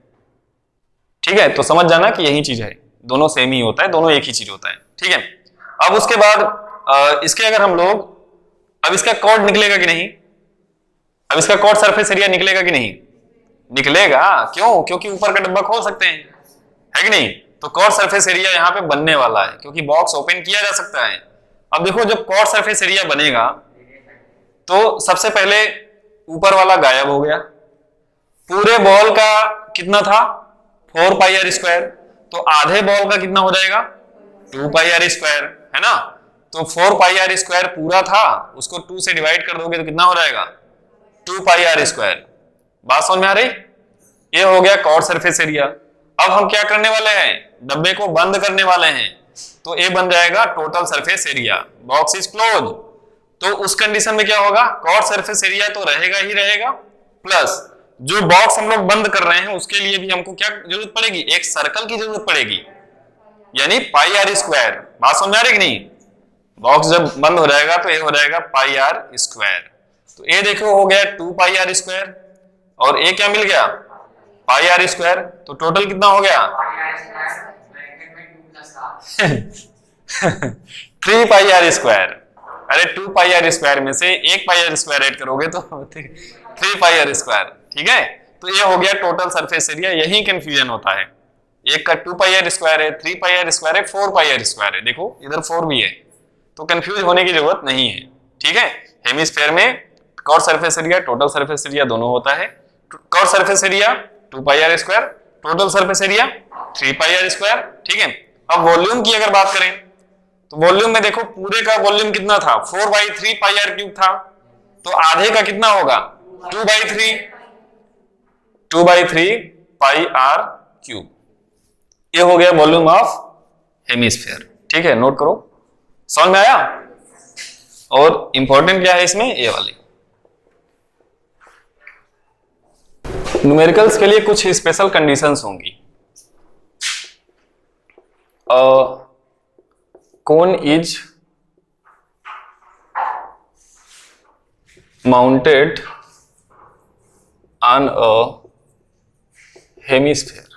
ठीक है, तो समझ जाना कि यही चीज है, दोनों सेम ही होता है, दोनों एक ही चीज होता है। ठीक है, अब उसके बाद इसके अगर हम लोग, अब इसका कॉर्ड निकलेगा कि नहीं, अब इसका कॉर्ड सरफेस एरिया निकलेगा कि नहीं, निकलेगा, क्यों, क्योंकि ऊपर का डब्बा खोल सकते हैं, है कि नहीं, तो कॉर्ड सरफेस एरिया यहाँ पे बनने वाला है, क्योंकि बॉक्स ओपन किया जा सकता है। अब देखो जब कॉर्ड सरफेस एरिया बनेगा तो सबसे पहले ऊपर वाला गायब हो गया, पूरे बॉल का कितना था 4 पाई आर स्क्वायर, तो आधे बॉल का कितना हो जाएगा 2 पाई आर स्क्वायर, है ना, तो 4 पाई आर स्क्वायर पूरा था, उसको 2 से डिवाइड कर दोगे तो कितना हो जाएगा 2 पाई आर स्क्वायर। बात समझ में आ रही, ये हो गया कॉर्ड सरफेस एरिया। अब हम क्या करने वाले हैं, डब्बे को बंद करने वाले हैं, तो ये बन जाएगा total surface area, box is close. तो उस कंडीशन में क्या होगा, कॉर्ड सरफेस एरिया तो रहेगा ही रहेगा, प्लस जो बॉक्स हम लोग बंद कर रहे हैं उसके लिए भी हमको क्या जरूरत पड़ेगी, एक सर्कल की जरूरत पड़ेगी, यानी पाई आर स्क्वायर। बात समझ में आ रही कि नहीं, बॉक्स जब बंद हो जाएगा तो ये हो जाएगा पाई आर स्क्वायर। तो ये देखो हो गया 2 पाई आर स्क्वायर, और ये क्या मिल गया पाई आर स्क्वायर, तो टोटल कितना हो गया 3 पाई आर स्क्वायर। अरे 2 पाई आर स्क्वायर में से 1 पाई आर स्क्वायर ऐड करोगे तो 3 पाई आर स्क्वायर। ठीक है, तो ये हो गया टोटल सरफेस एरिया, यही कंफ्यूजन होता है, एक का 2 पाई आर स्क्वायर है, 3 पाई आर स्क्वायर है, 4 पाई आर स्क्वायर है, देखो इधर 4 भी है, तो कंफ्यूज होने की जरूरत नहीं है। ठीक है, हेमिस्फेयर में curved surface area total surface area दोनों होता है, curved surface area 2 pi are square, total surface area 3 pi are square. ठीक है, अब वॉल्यूम की अगर बात करें तो वॉल्यूम में देखो पूरे का वॉल्यूम कितना था, 4/3 पाई आर क्यूब था, तो आधे का कितना होगा 2/3 पाई आर क्यूब। ये हो गया वॉल्यूम ऑफ हेमिस्फीयर। ठीक है, नोट करो, समझ में आया। और इंपॉर्टेंट क्या है इसमें, ये वाली न्यूमेरिकल्स के लिए कुछ स्पेशल कंडीशंस होंगी। cone is mounted on a hemisphere,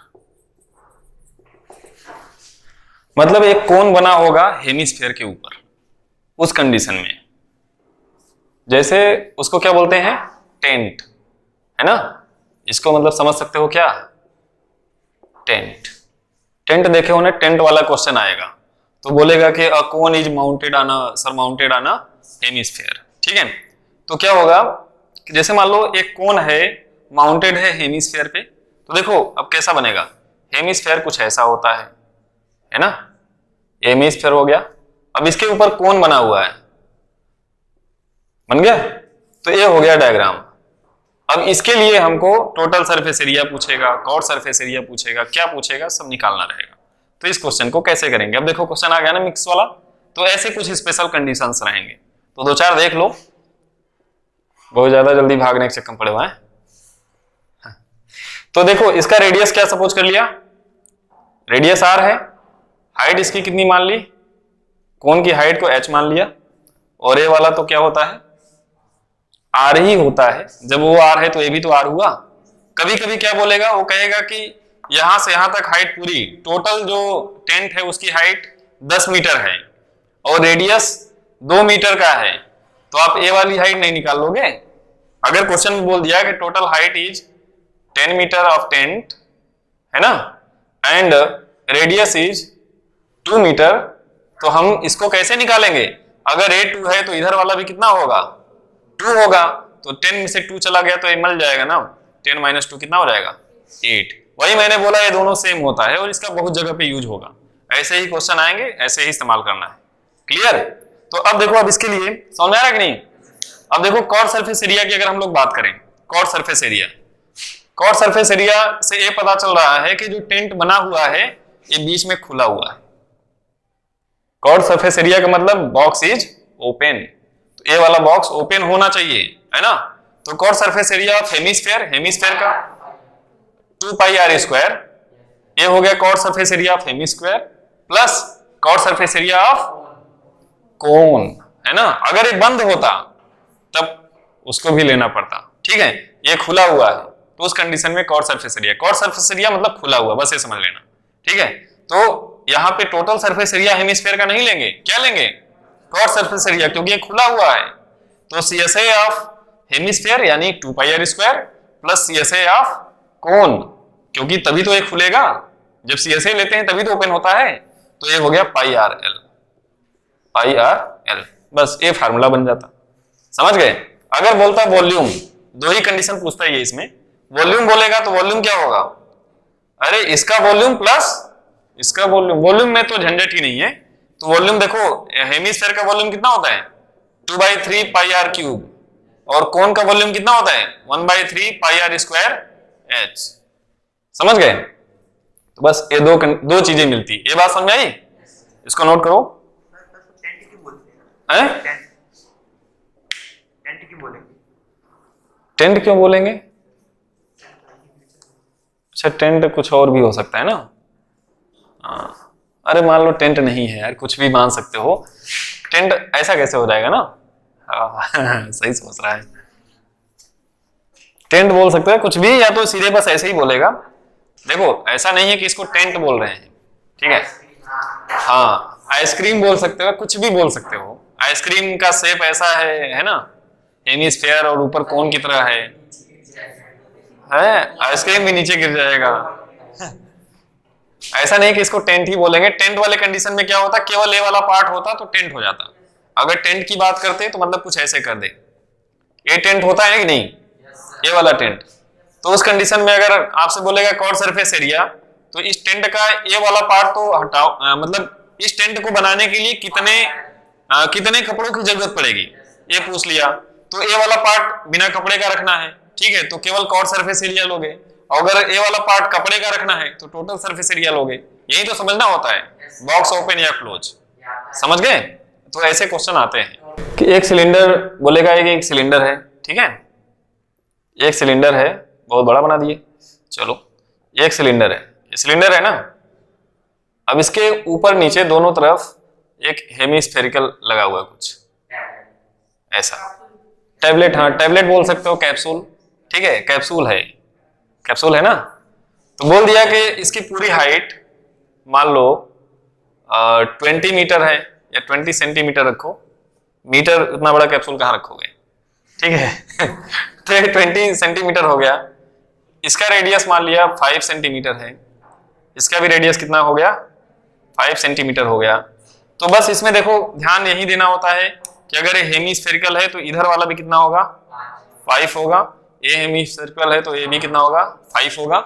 मतलब एक कोन बना होगा हेमिस्फीयर के ऊपर। उस कंडीशन में जैसे उसको क्या बोलते हैं, टेंट, है ना। इसको मतलब समझ सकते हो क्या, टेंट। टेंट देखे होने, टेंट वाला क्वेश्चन आएगा तो बोलेगा कि a cone is mounted on a surmounted on a hemisphere. ठीक है, तो क्या होगा कि जैसे मान लो एक कोन है, माउंटेड है हेमिस्फीयर पे, तो देखो अब कैसा बनेगा, हेमिस्फीयर कुछ ऐसा होता है ना, हेमिस्फीयर हो गया। अब इसके ऊपर कोन बना हुआ है, बन गया, तो ये हो गया डायग्राम। अब इसके लिए हमको टोटल सरफेस एरिया पूछेगा, कॉट सरफेस एरिया पूछेगा, क्या पूछेगा, सब निकालना रहेगा। तो इस क्वेश्चन को कैसे करेंगे, अब देखो क्वेश्चन आ गया ना मिक्स वाला, तो ऐसे कुछ स्पेशल कंडीशंस रहेंगे, तो दो चार देख लो, बहुत ज्यादा जल्दी भागने के चक्कर पड़े हुए हैं। तो देखो इसका रेडियस क्या सपोज कर लिया, रेडियस आर है, हाइट इसकी कितनी मान ली, कोन की हाइट को h मान लिया, और ये वाला तो क्या होता है, आर ही होता है। जब वो आर है तो ये भी तो आर हुआ। कभी कभी क्या बोलेगा, वो कहेगा कि यहां से यहां तक हाइट पूरी, टोटल जो टेंट है उसकी हाइट 10 मीटर है और रेडियस 2 मीटर का है, तो आप ए वाली हाइट नहीं निकाल लोगे। अगर क्वेश्चन में बोल दिया कि total height is 10 metre of tent, है ना, एंड रेडियस इज 2 मीटर, तो हम इसको कैसे निकालेंगे, अगर ए 2 है तो इधर वाला भी कितना होगा, 2 होगा, तो 10 में से 2 चला गया तो ये मिल जाएगा ना, 10 - 2 कितना हो जाएगा, 8। वही मैंने बोला ये दोनों सेम होता है और इसका बहुत जगह पे यूज होगा। ऐसे ही क्वेश्चन आएंगे, ऐसे ही इस्तेमाल करना है। क्लियर। तो अब देखो, अब इसके लिए समझ में आ रहा है कि नहीं। अब देखो कॉट सरफेस एरिया की अगर हम लोग बात करें, curved surface area, curved surface area से ये पता चल रहा है कि जो टेंट बना हुआ है ये बीच में खुला हुआ है। कॉट सरफेस एरिया का मतलब बॉक्स इज ओपन, तो ये वाला बॉक्स ओपन होना चाहिए, है ना। तो curved surface area of hemisphere, hemisphere का 2 पाई आर स्क्वायर, ये हो गया curved surface area of hemisphere plus curved surface area of cone, है ना। अगर ये बंद होता तब उसको भी लेना पड़ता। ठीक है, ये खुला हुआ है तो उस कंडीशन में curved surface area, curved surface area मतलब खुला हुआ, बस ये समझ लेना। ठीक है, तो यहाँ पे टोटल सरफेस एरिया हेमिस्फीयर का नहीं लेंगे, क्या लेंगे, कॉट सरफेस एरिया, क्योंकि ये खुला हुआ है। तो CSA ऑफ हेमिस्फीयर यानी 2 pi are square plus CSA of cone, क्योंकि तभी तो ये खुलेगा, जब CSA लेते हैं तभी तो ओपन होता है, तो ये हो गया पाई आर एल, बस ये फार्मूला बन जाता। समझ गए। अगर बोलता वॉल्यूम, दो ही कंडीशन पूछता है ये इसमें, वॉल्यूम बोलेगा तो वॉल्यूम क्या होगा, अरे इसका वॉल्यूम प्लस इसका वॉल्यूम, वॉल्यूम में तो झंझट ही नहीं है। तो वॉल्यूम देखो, हेमिस्फीयर का वॉल्यूम कितना होता है 2/3 पाई आर क्यूब, और कोन का वॉल्यूम कितना होता है 1/3 पाई आर स्क्वायर h। समझ गए। तो बस ये दो चीजें मिलती, ये बात समझ में आई, इसको नोट करो। टेंट क्यों बोलेंगे, अच्छा टेंट कुछ और भी हो सकता है ना। अरे मान लो टेंट नहीं है यार, कुछ भी मान सकते हो, टेंट ऐसा कैसे हो जाएगा ना। सही सोच रहा है, टेंट बोल सकते हैं कुछ भी, या तो सीधे बस ऐसे ही बोलेगा। देखो ऐसा नहीं है कि इसको टेंट बोल रहे हैं, ठीक है। हाँ, आइसक्रीम बोल सकते हो, कुछ भी बोल सकते हो। आइसक्रीम का शेप ऐसा है ना, हेमिस्फीयर और ऊपर कोन की तरह है, आइसक्रीम भी नीचे गिर जाएगा। ऐसा नहीं कि इसको टेंट ही बोलेंगे। टेंट वाले कंडीशन में क्या होता, केवल ये वाला पार्ट होता तो टेंट हो जाता। अगर टेंट की बात करते तो मतलब कुछ ऐसे कर दे, ये टेंट होता है कि नहीं, ये वाला टेंट। तो उस कंडीशन में अगर आपसे बोलेगा कॉट सरफेस एरिया, तो इस टेंट का ये वाला पार्ट तो हटाओ, मतलब इस टेंट को बनाने के लिए कितने कपड़ों की जरूरत पड़ेगी ये पूछ लिया। तो ये वाला पार्ट बिना कपड़े का रखना है, ठीक है, तो केवल कॉट सरफेस एरिया लोगे। और अगर ये वाला पार्ट कपड़े का रखना है तो टोटल सरफेस एरिया लोगे। यही तो समझना होता है, बॉक्स ओपन या क्लोज, समझ गए। तो ऐसे क्वेश्चन आते हैं कि एक सिलेंडर बोलेगा कि एक सिलेंडर है, ठीक है, एक सिलेंडर है, बहुत बड़ा बना दिए, चलो एक सिलेंडर है, ये सिलेंडर है ना। अब इसके ऊपर नीचे दोनों तरफ एक हेमिस्फेरिकल लगा हुआ है कुछ ऐसा, टैबलेट, हाँ टैबलेट बोल सकते हो, कैप्सूल, ठीक है, कैप्सूल है ना। तो बोल दिया कि इसकी पूरी हाइट मान लो 20 मीटर है या 20 सेंटीमीटर रखो, मीटर उतना बड़ा कैप्सूल कहाँ रखोगे, ठीक है। तो 20 सेंटीमीटर हो गया, इसका रेडियस मान लिया 5 सेंटीमीटर है, इसका भी रेडियस कितना हो गया 5 सेंटीमीटर हो गया। तो बस इसमें देखो ध्यान यही देना होता है कि अगर ये हेमिस्फेरिकल है तो इधर वाला भी कितना होगा 5 होगा, ये हेमिस्फेरिकल है तो ये भी कितना होगा 5 होगा।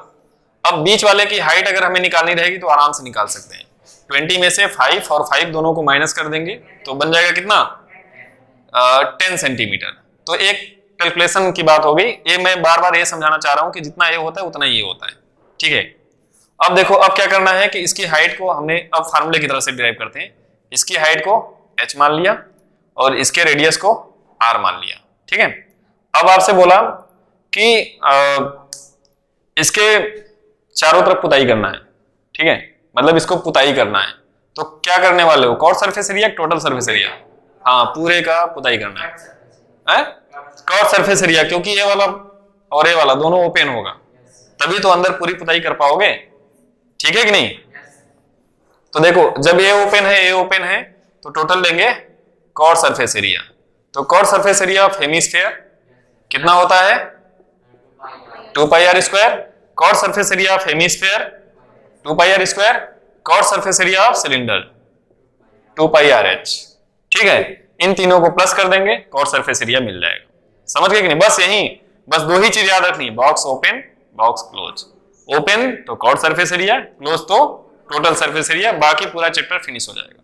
अब बीच वाले की हाइट अगर हमें निकालनी रहेगी तो आराम से निकाल सकते हैं, 20 में से 5 और 5 दोनों को माइनस कर देंगे तो बन जाएगा कितना 10 सेंटीमीटर। तो एक कैलकुलेशन की बात हो गई, ये मैं बार बार ये समझाना चाह रहा हूं कि जितना ये होता है उतना ये होता है, ठीक है। अब देखो अब क्या करना है कि इसकी हाइट को हमने अब फार्मूले की तरह से डिराइव करते हैं, इसकी हाइट को h मान लिया और इसके रेडियस को r मान लिया, ठीक है। अब आपसे बोला कि इसके चारों तरफ पुताई करना है, ठीक है, मतलब इसको पुताई करना है, तो क्या करने वाले हो, curved surface area total surface area, हाँ पूरे का पुताई करना है, कॉट सरफेस एरिया, क्योंकि ये वाला और ये वाला दोनों ओपन होगा तभी तो अंदर पूरी पुताई कर पाओगे, ठीक है कि नहीं। तो देखो जब ये ओपन है तो टोटल लेंगे कॉट सरफेस एरिया, तो curved surface area of hemisphere कितना होता है 2 pi r square, curved surface area of hemisphere 2 pi r square, curved surface area of cylinder 2 pi r h, ठीक है। इन तीनों को प्लस कर देंगे कॉट सरफेस एरिया मिल जाएगा, समझ गए कि नहीं। बस दो ही चीज याद रखनी, box open box close, open तो कॉट सरफेस एरिया, क्लोज तो टोटल सरफेस एरिया, बाकी पूरा चैप्टर फिनिश हो जाएगा।